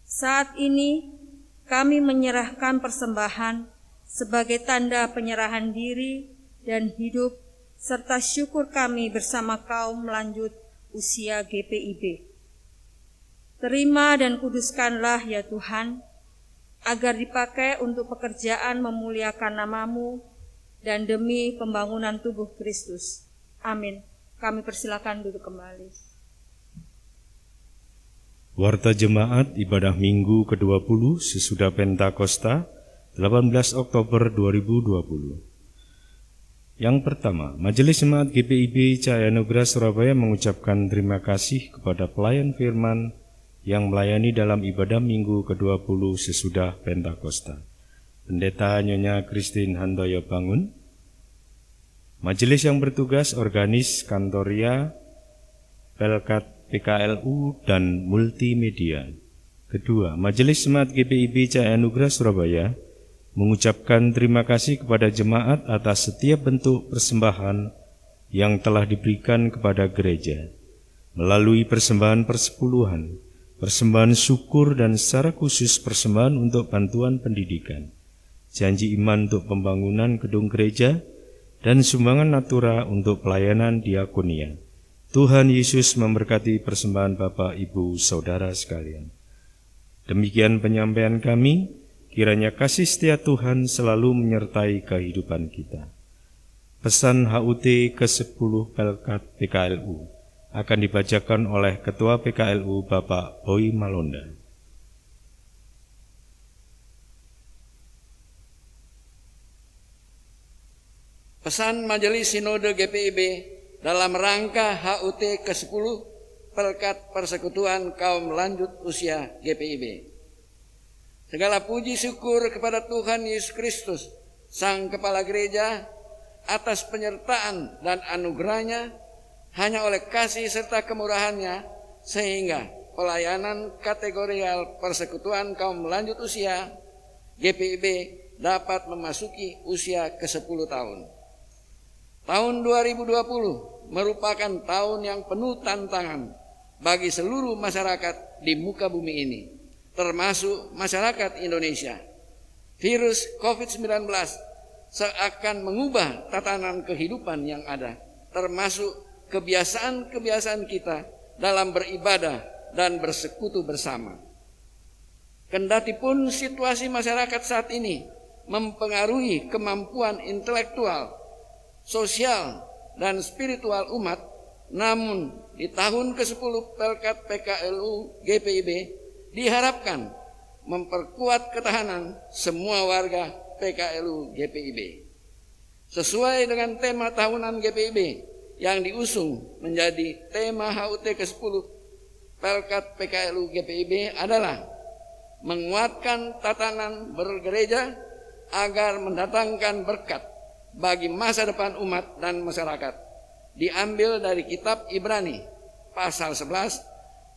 Saat ini kami menyerahkan persembahan sebagai tanda penyerahan diri dan hidup serta syukur kami bersama kaum lanjut usia GPIB. Terima dan kuduskanlah ya Tuhan, agar dipakai untuk pekerjaan memuliakan nama-Mu dan demi pembangunan tubuh Kristus. Amin. Kami persilakan duduk kembali. Warta Jemaat Ibadah Minggu ke-20 sesudah Pentakosta 18 Oktober 2020. Yang pertama, Majelis Jemaat GPIB Cahanugrah Surabaya mengucapkan terima kasih kepada pelayan firman yang melayani dalam ibadah Minggu ke-20 sesudah Pentakosta. Pendeta Nyonya Christine Handoyo Bangun. Majelis yang bertugas Organis Kantoria, Pelkat PKLU dan Multimedia. Kedua, Majelis Jemaat GPIB Cahanugrah Surabaya mengucapkan terima kasih kepada jemaat atas setiap bentuk persembahan yang telah diberikan kepada gereja melalui persembahan persepuluhan, persembahan syukur, dan secara khusus persembahan untuk bantuan pendidikan, janji iman untuk pembangunan gedung gereja, dan sumbangan natura untuk pelayanan diakonia. Tuhan Yesus memberkati persembahan Bapak, Ibu, Saudara sekalian. Demikian penyampaian kami, kiranya kasih setia Tuhan selalu menyertai kehidupan kita. Pesan HUT ke-10 Pelkat PKLU akan dibacakan oleh Ketua PKLU Bapak Boy Malonda. Pesan Majelis Sinode GPIB dalam rangka HUT ke-10 Pelkat Persekutuan Kaum Lanjut Usia GPIB. Segala puji syukur kepada Tuhan Yesus Kristus, Sang Kepala Gereja, atas penyertaan dan anugerahnya. Hanya oleh kasih serta kemurahannya, sehingga pelayanan kategorial Persekutuan Kaum Lanjut Usia GPIB dapat memasuki usia ke-10 tahun. Tahun 2020 merupakan tahun yang penuh tantangan bagi seluruh masyarakat di muka bumi ini, termasuk masyarakat Indonesia. Virus COVID-19 seakan mengubah tatanan kehidupan yang ada, termasuk kebiasaan-kebiasaan kita dalam beribadah dan bersekutu bersama. Kendatipun situasi masyarakat saat ini mempengaruhi kemampuan intelektual, sosial, dan spiritual umat, namun di tahun ke-10 Pelkat PKLU GPIB diharapkan memperkuat ketahanan semua warga PKLU GPIB. Sesuai dengan tema tahunan GPIB yang diusung menjadi tema HUT ke-10 Pelkat PKLU GPIB adalah menguatkan tatanan bergereja agar mendatangkan berkat bagi masa depan umat dan masyarakat. Diambil dari kitab Ibrani pasal 11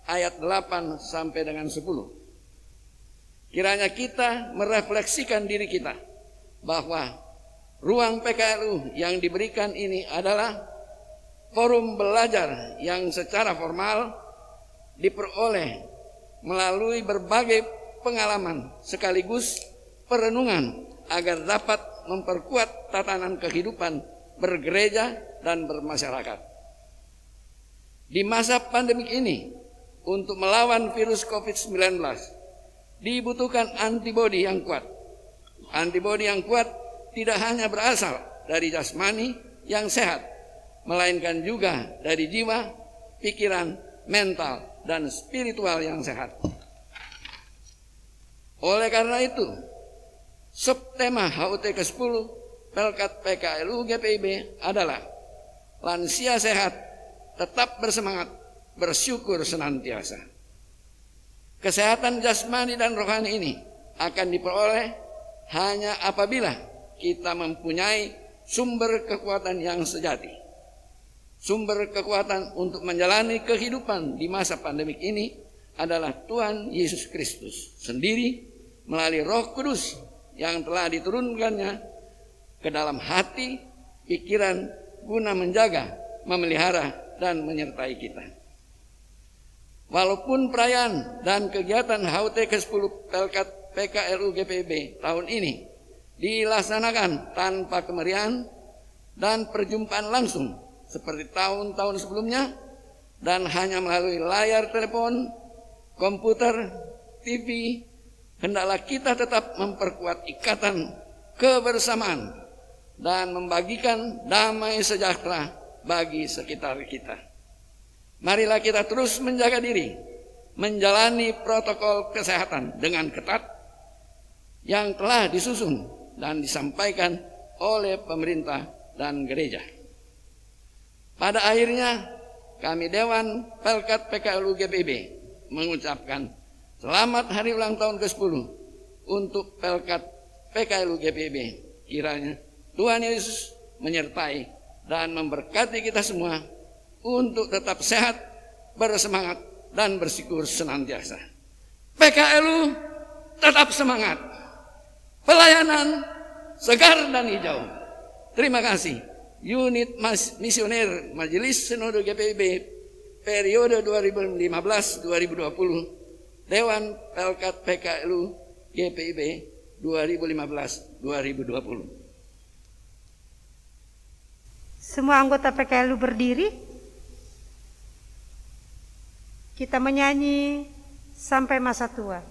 ayat 8 sampai dengan 10. Kiranya kita merefleksikan diri kita bahwa ruang PKLU yang diberikan ini adalah forum belajar yang secara formal diperoleh melalui berbagai pengalaman sekaligus perenungan agar dapat memperkuat tatanan kehidupan bergereja dan bermasyarakat. Di masa pandemik ini, untuk melawan virus COVID-19, dibutuhkan antibodi yang kuat. Antibodi yang kuat tidak hanya berasal dari jasmani yang sehat, melainkan juga dari jiwa, pikiran, mental, dan spiritual yang sehat. Oleh karena itu, subtema HUT ke-10 Pelkat PKLU GPIB adalah lansia sehat, tetap bersemangat, bersyukur senantiasa. Kesehatan jasmani dan rohani ini akan diperoleh hanya apabila kita mempunyai sumber kekuatan yang sejati. Sumber kekuatan untuk menjalani kehidupan di masa pandemik ini adalah Tuhan Yesus Kristus sendiri melalui Roh Kudus yang telah diturunkannya ke dalam hati, pikiran, guna menjaga, memelihara, dan menyertai kita. Walaupun perayaan dan kegiatan HUT ke-10 Pelkat PKLU GPIB tahun ini dilaksanakan tanpa kemeriahan dan perjumpaan langsung seperti tahun-tahun sebelumnya, dan hanya melalui layar telepon, komputer, TV, hendaklah kita tetap memperkuat ikatan kebersamaan dan membagikan damai sejahtera bagi sekitar kita. Marilah kita terus menjaga diri, menjalani protokol kesehatan dengan ketat yang telah disusun dan disampaikan oleh pemerintah dan gereja. Pada akhirnya, kami Dewan Pelkat PKLU GPIB mengucapkan selamat hari ulang tahun ke-10 untuk Pelkat PKLU GPIB. Kiranya Tuhan Yesus menyertai dan memberkati kita semua untuk tetap sehat, bersemangat, dan bersyukur senantiasa. PKLU tetap semangat, pelayanan segar dan hijau. Terima kasih. Unit Misioner Majelis Sinode GPIB periode 2015-2020, Dewan Pelkat PKLU GPIB 2015-2020. Semua anggota PKLU berdiri. Kita menyanyi sampai masa tua.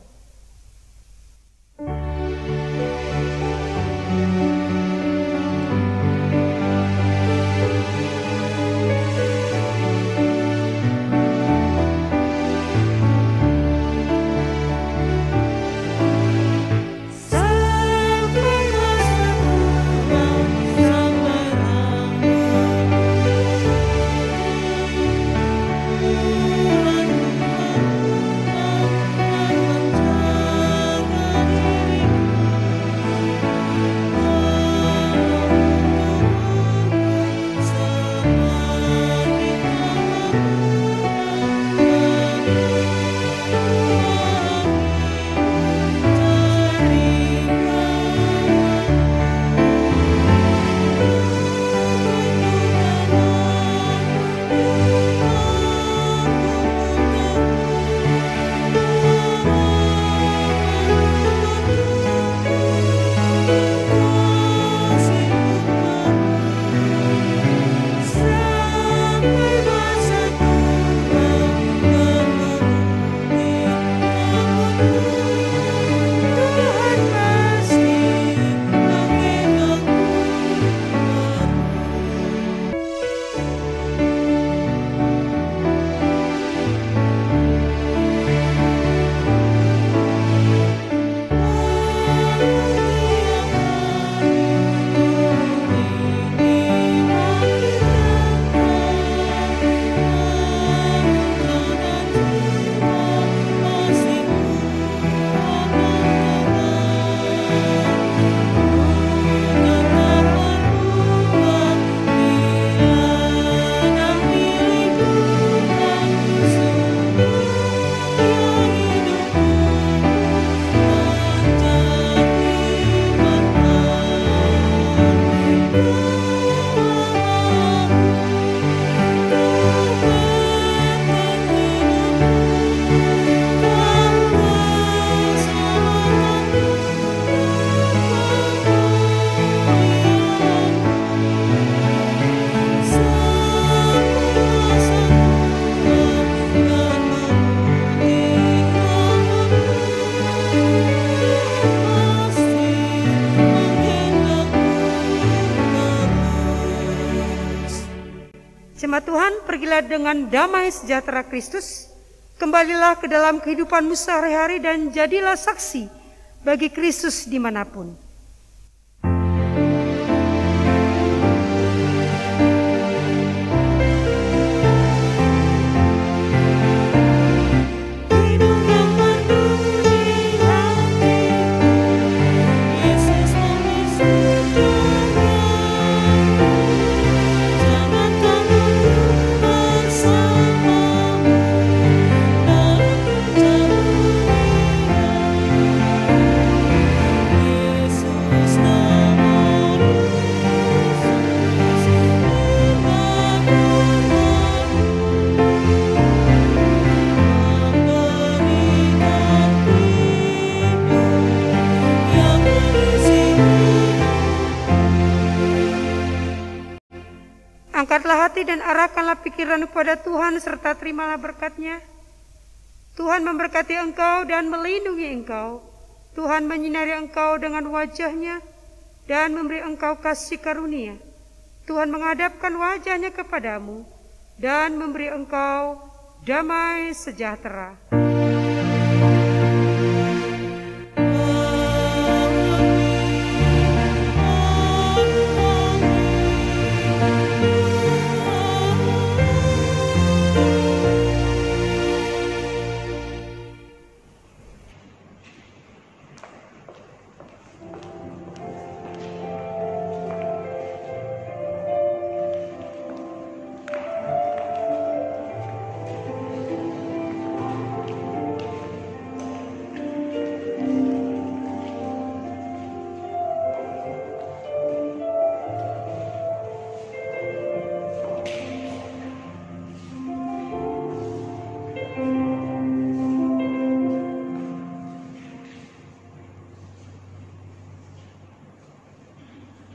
Jemaat Tuhan, pergilah dengan damai sejahtera Kristus, kembalilah ke dalam kehidupanmu sehari-hari dan jadilah saksi bagi Kristus dimanapun. Angkatlah hati dan arahkanlah pikiran kepada Tuhan serta terimalah berkat-Nya. Tuhan memberkati engkau dan melindungi engkau. Tuhan menyinari engkau dengan wajah-Nya dan memberi engkau kasih karunia. Tuhan menghadapkan wajah-Nya kepadamu dan memberi engkau damai sejahtera.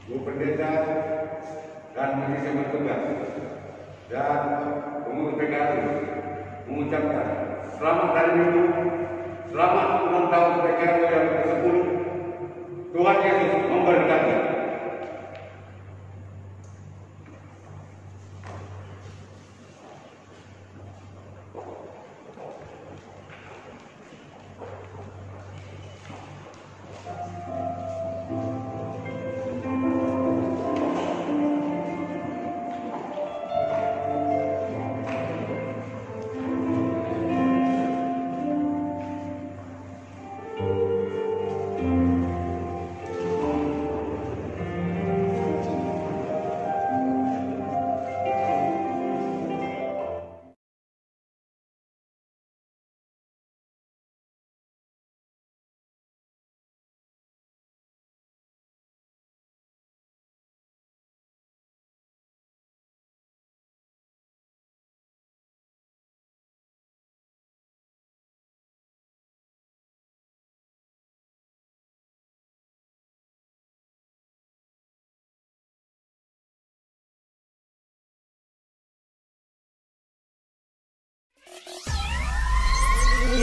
Bu Pendeta, dan manajemen bertugas dan pengurus PKLU mengucapkan selamat hari Minggu, selamat ulang tahun PKLU yang ke-10. Tuhan Yesus memberkati.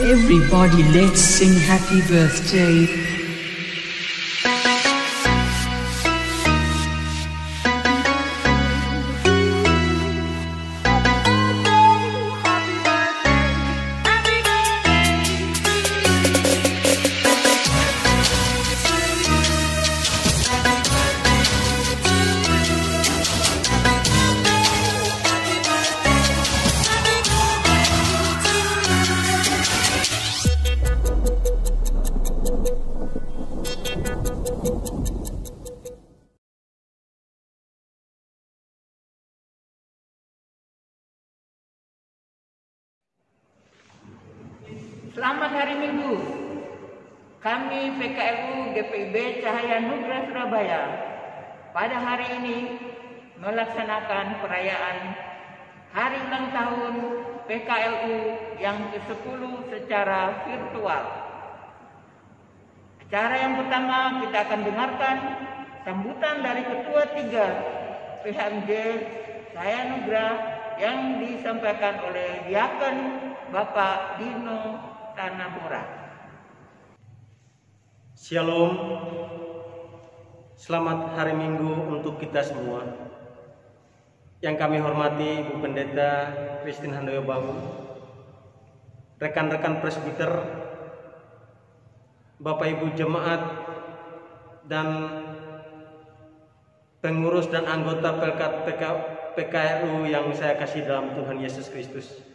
Everybody, let's sing happy birthday. Selamat hari Minggu. Kami PKLU GPIB Cahaya Nugra Surabaya pada hari ini melaksanakan perayaan Hari Ulang Tahun PKLU yang ke-10 secara virtual. Acara yang pertama kita akan dengarkan sambutan dari Ketua 3 PHMJ Cahaya Nugra yang disampaikan oleh Diaken Bapak Dino Tanamura. Shalom. Selamat hari Minggu untuk kita semua. Yang kami hormati Ibu Pendeta Christine Handoyo Bangun, rekan-rekan presbiter, Bapak Ibu jemaat, dan pengurus dan anggota PKLU yang saya kasih dalam Tuhan Yesus Kristus.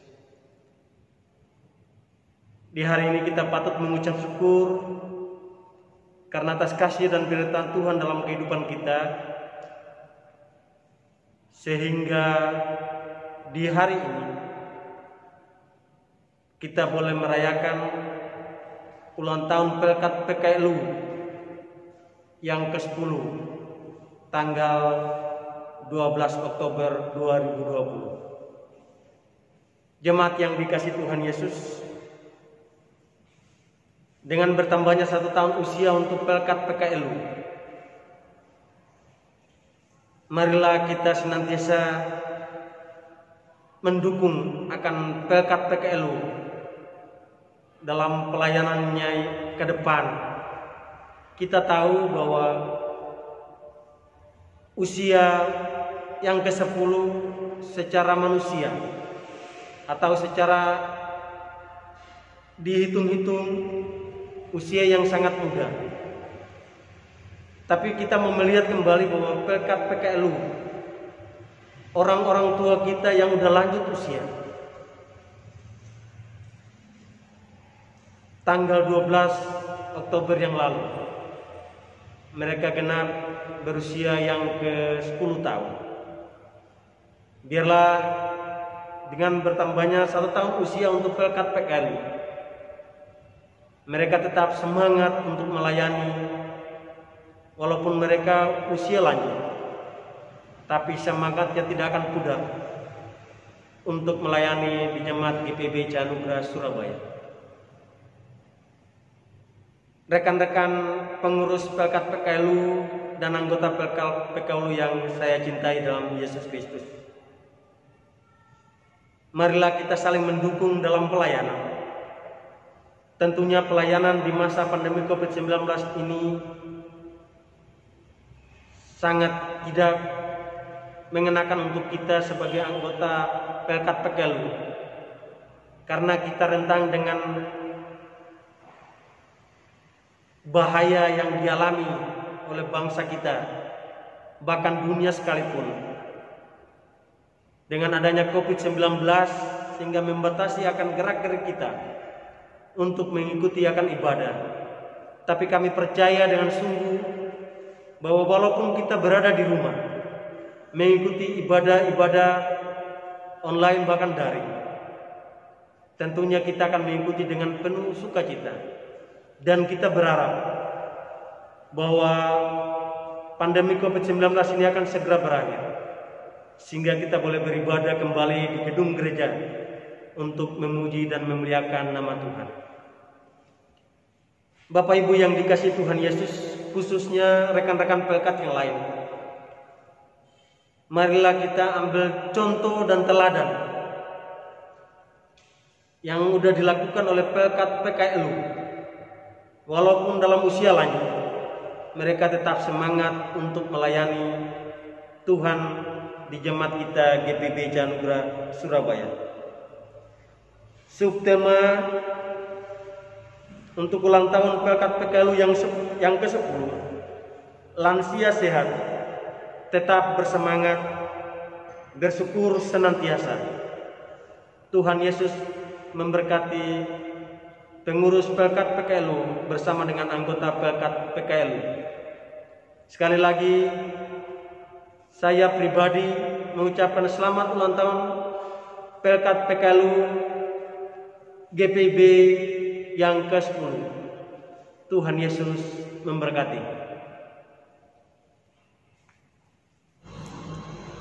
Di hari ini kita patut mengucap syukur karena atas kasih dan penyertaan Tuhan dalam kehidupan kita, sehingga di hari ini kita boleh merayakan ulang tahun Pelkat PKLU yang ke-10 tanggal 12 Oktober 2020. Jemaat yang dikasihi Tuhan Yesus, dengan bertambahnya 1 tahun usia untuk Pelkat PKLU, marilah kita senantiasa mendukung akan Pelkat PKLU dalam pelayanannya ke depan. Kita tahu bahwa usia yang ke-10 secara manusia atau secara dihitung-hitung usia yang sangat muda. Tapi kita mau melihat kembali bahwa Pelkat PKLU, orang-orang tua kita yang udah lanjut usia, tanggal 12 Oktober yang lalu, mereka genap berusia yang ke-10 tahun. Biarlah dengan bertambahnya 1 tahun usia untuk Pelkat PKLU, mereka tetap semangat untuk melayani walaupun mereka usia lanjut, tapi semangatnya tidak akan pudar untuk melayani di jemaat GPIB Cahaya Nugra Surabaya. Rekan-rekan pengurus Pelkat PKLU dan anggota PKLU yang saya cintai dalam Yesus Kristus. Marilah kita saling mendukung dalam pelayanan. Tentunya pelayanan di masa pandemi COVID-19 ini sangat tidak mengenakan untuk kita sebagai anggota Pelkat PKLU, karena kita rentang dengan bahaya yang dialami oleh bangsa kita, bahkan dunia sekalipun, dengan adanya COVID-19 sehingga membatasi akan gerak-gerik kita untuk mengikuti akan ibadah. Tapi kami percaya dengan sungguh bahwa walaupun kita berada di rumah, mengikuti ibadah-ibadah online bahkan daring, tentunya kita akan mengikuti dengan penuh sukacita. Dan kita berharap bahwa pandemi COVID-19 ini akan segera berakhir, sehingga kita boleh beribadah kembali di gedung gereja untuk memuji dan memuliakan nama Tuhan. Bapak Ibu yang dikasihi Tuhan Yesus, khususnya rekan-rekan Pelkat yang lain, marilah kita ambil contoh dan teladan yang sudah dilakukan oleh Pelkat PKLU. Walaupun dalam usia lanjut, mereka tetap semangat untuk melayani Tuhan di jemaat kita GPIB Canugrah Surabaya. Subtema untuk ulang tahun Pelkat PKLU yang ke-10, lansia sehat, tetap bersemangat, bersyukur senantiasa. Tuhan Yesus memberkati pengurus Pelkat PKLU bersama dengan anggota Pelkat PKLU. Sekali lagi, saya pribadi mengucapkan selamat ulang tahun Pelkat PKLU GPIB yang ke-10. Tuhan Yesus memberkati.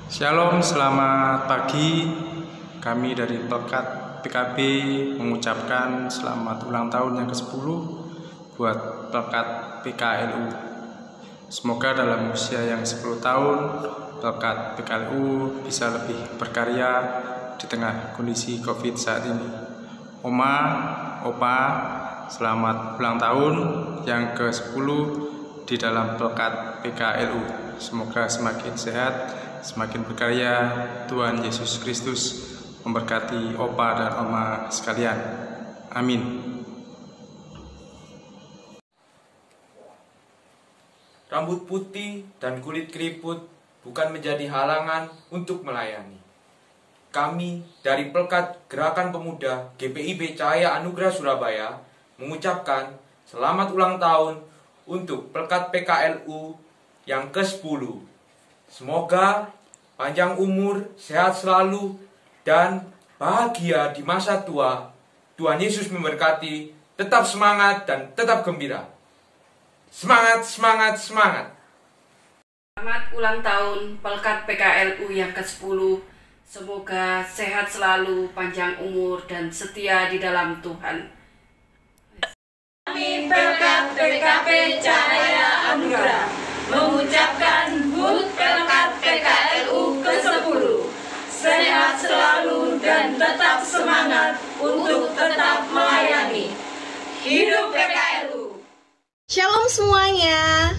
Shalom, selamat pagi. Kami dari Pelkat PKB mengucapkan selamat ulang tahun yang ke-10 buat Pelkat PKLU. Semoga dalam usia yang 10 tahun Pelkat PKLU bisa lebih berkarya di tengah kondisi COVID saat ini. Oma, Opa, selamat ulang tahun yang ke-10 di dalam Pelkat PKLU. Semoga semakin sehat, semakin berkarya. Tuhan Yesus Kristus memberkati Opa dan Oma sekalian. Amin. Rambut putih dan kulit keriput bukan menjadi halangan untuk melayani. Kami dari Pelkat Gerakan Pemuda GPIB Cahaya Anugerah Surabaya mengucapkan selamat ulang tahun untuk Pelkat PKLU yang ke-10. Semoga panjang umur, sehat selalu, dan bahagia di masa tua. Tuhan Yesus memberkati, tetap semangat dan tetap gembira. Semangat, semangat, semangat. Selamat ulang tahun Pelkat PKLU yang ke-10. Semoga sehat selalu, panjang umur, dan setia di dalam Tuhan. Kami Pelkat PKB Cahaya Anugerah mengucapkan HUT Pelkat PKLU ke-10. Sehat selalu dan tetap semangat untuk tetap melayani. Hidup PKLU. Shalom semuanya.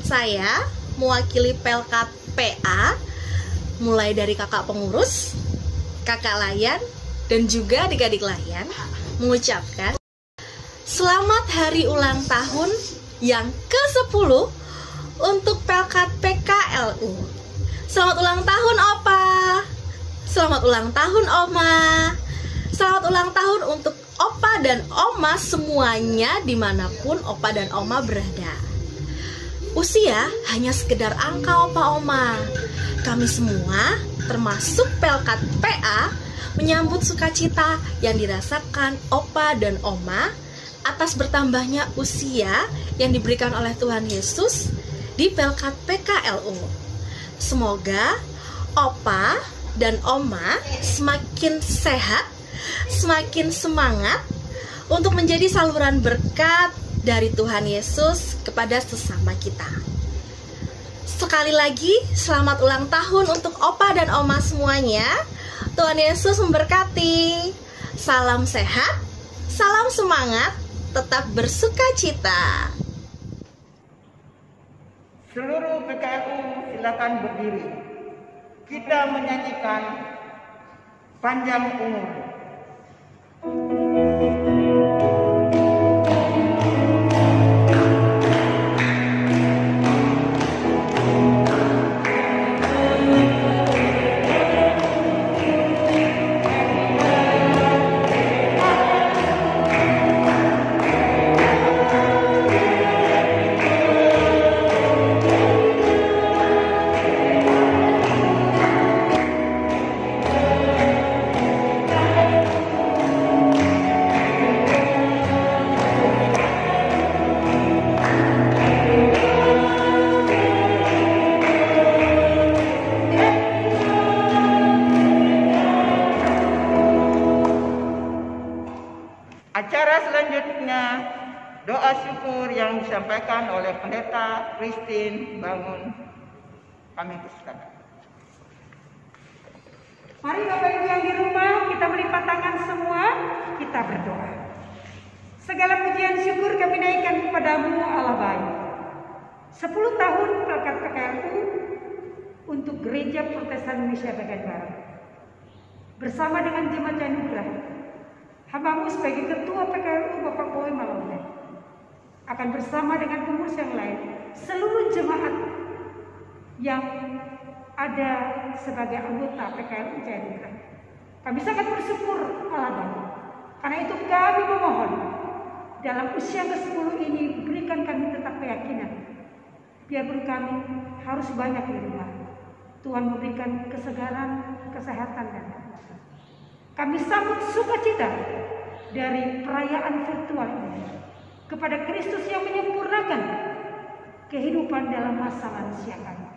Saya mewakili Pelkat PA, mulai dari kakak pengurus, kakak layan, dan juga adik-adik layan, mengucapkan selamat hari ulang tahun yang ke-10 untuk Pelkat PKLU. Selamat ulang tahun Opa, selamat ulang tahun Oma, selamat ulang tahun untuk Opa dan Oma semuanya dimanapun Opa dan Oma berada. Usia hanya sekedar angka Opa Oma. Kami semua, termasuk Pelkat PA, menyambut sukacita yang dirasakan Opa dan Oma atas bertambahnya usia yang diberikan oleh Tuhan Yesus di Pelkat PKLU. Semoga Opa dan Oma semakin sehat, semakin semangat untuk menjadi saluran berkat dari Tuhan Yesus kepada sesama kita. Sekali lagi, selamat ulang tahun untuk Opa dan Oma semuanya. Tuhan Yesus memberkati. Salam sehat, salam semangat, tetap bersuka cita. Seluruh PKLU silakan berdiri. Kita menyanyikan Panjang Umur. Acara selanjutnya doa syukur yang disampaikan oleh Pendeta Christine Bangun. Kami persilakan. Mari Bapak Ibu yang di rumah, kita melipat tangan semua, kita berdoa. Segala pujian syukur kami naikkan kepadamu Allah baik. 10 tahun Pelkat PKLU untuk Gereja Protestan Indonesia bagian Barat. Bersama dengan Jemaat Anugerah, hambamu sebagai Ketua PKLU Bapak Boy Malone akan bersama dengan pengurus yang lain, seluruh jemaat yang ada sebagai anggota PKLU Anugerah. Kami sangat bersyukur Allah Bapa. Karena itu kami memohon dalam usia ke-10 ini berikan kami tetap keyakinan. Biarpun kami harus banyak di rumah, Tuhan memberikan kesegaran, kesehatan dan kekuatan. Kami sambut sukacita dari perayaan virtual ini kepada Kristus yang menyempurnakan kehidupan dalam masa manusia kami.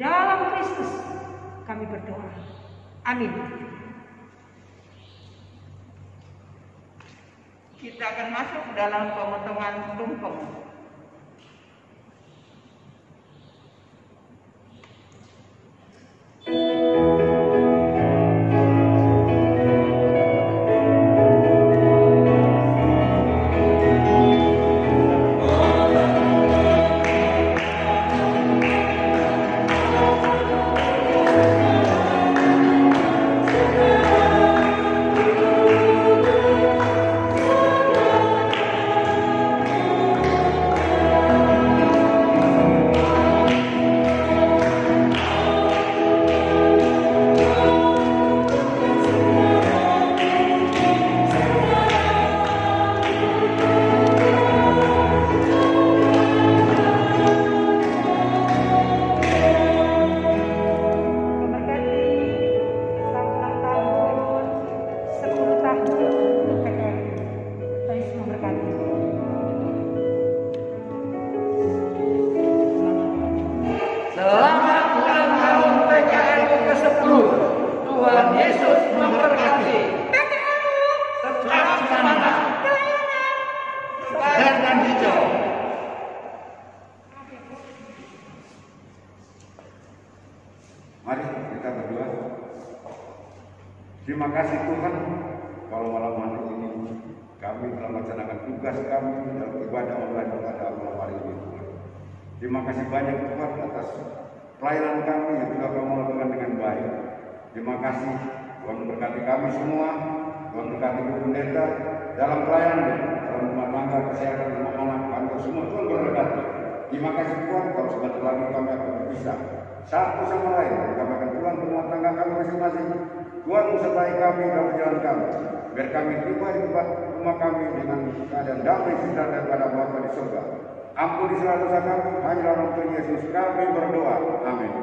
Dalam Kristus kami berdoa. Amin. Kita akan masuk dalam pemotongan tumpeng. Mari kita berdoa. Terima kasih Tuhan, kalau malam hari ini kami telah melaksanakan tugas kami dalam ibadah online pada malam hari ini Tuhan. Terima kasih banyak Tuhan atas pelayanan kami yang telah kamu lakukan dengan baik. Terima kasih Tuhan memberkati kami semua, Tuhan memberkati pendeta dalam pelayanan, dalam rumah tangga, kesehatan, rumah anak, kantor semua Tuhan berkati. Terima kasih Tuhan, kalau sebentar lagi kami akan berpisah satu sama lain. Kami akan pulang ke rumah tangga kami masing-masing. Tuhan sertai kami dalam perjalanan kami, biar kami tiba di rumah kami dengan keadaan damai sejahtera daripada Bapa di surga. Ampuni segala dosa kami, hanya dalam Tuhan Yesus kami berdoa. Amin.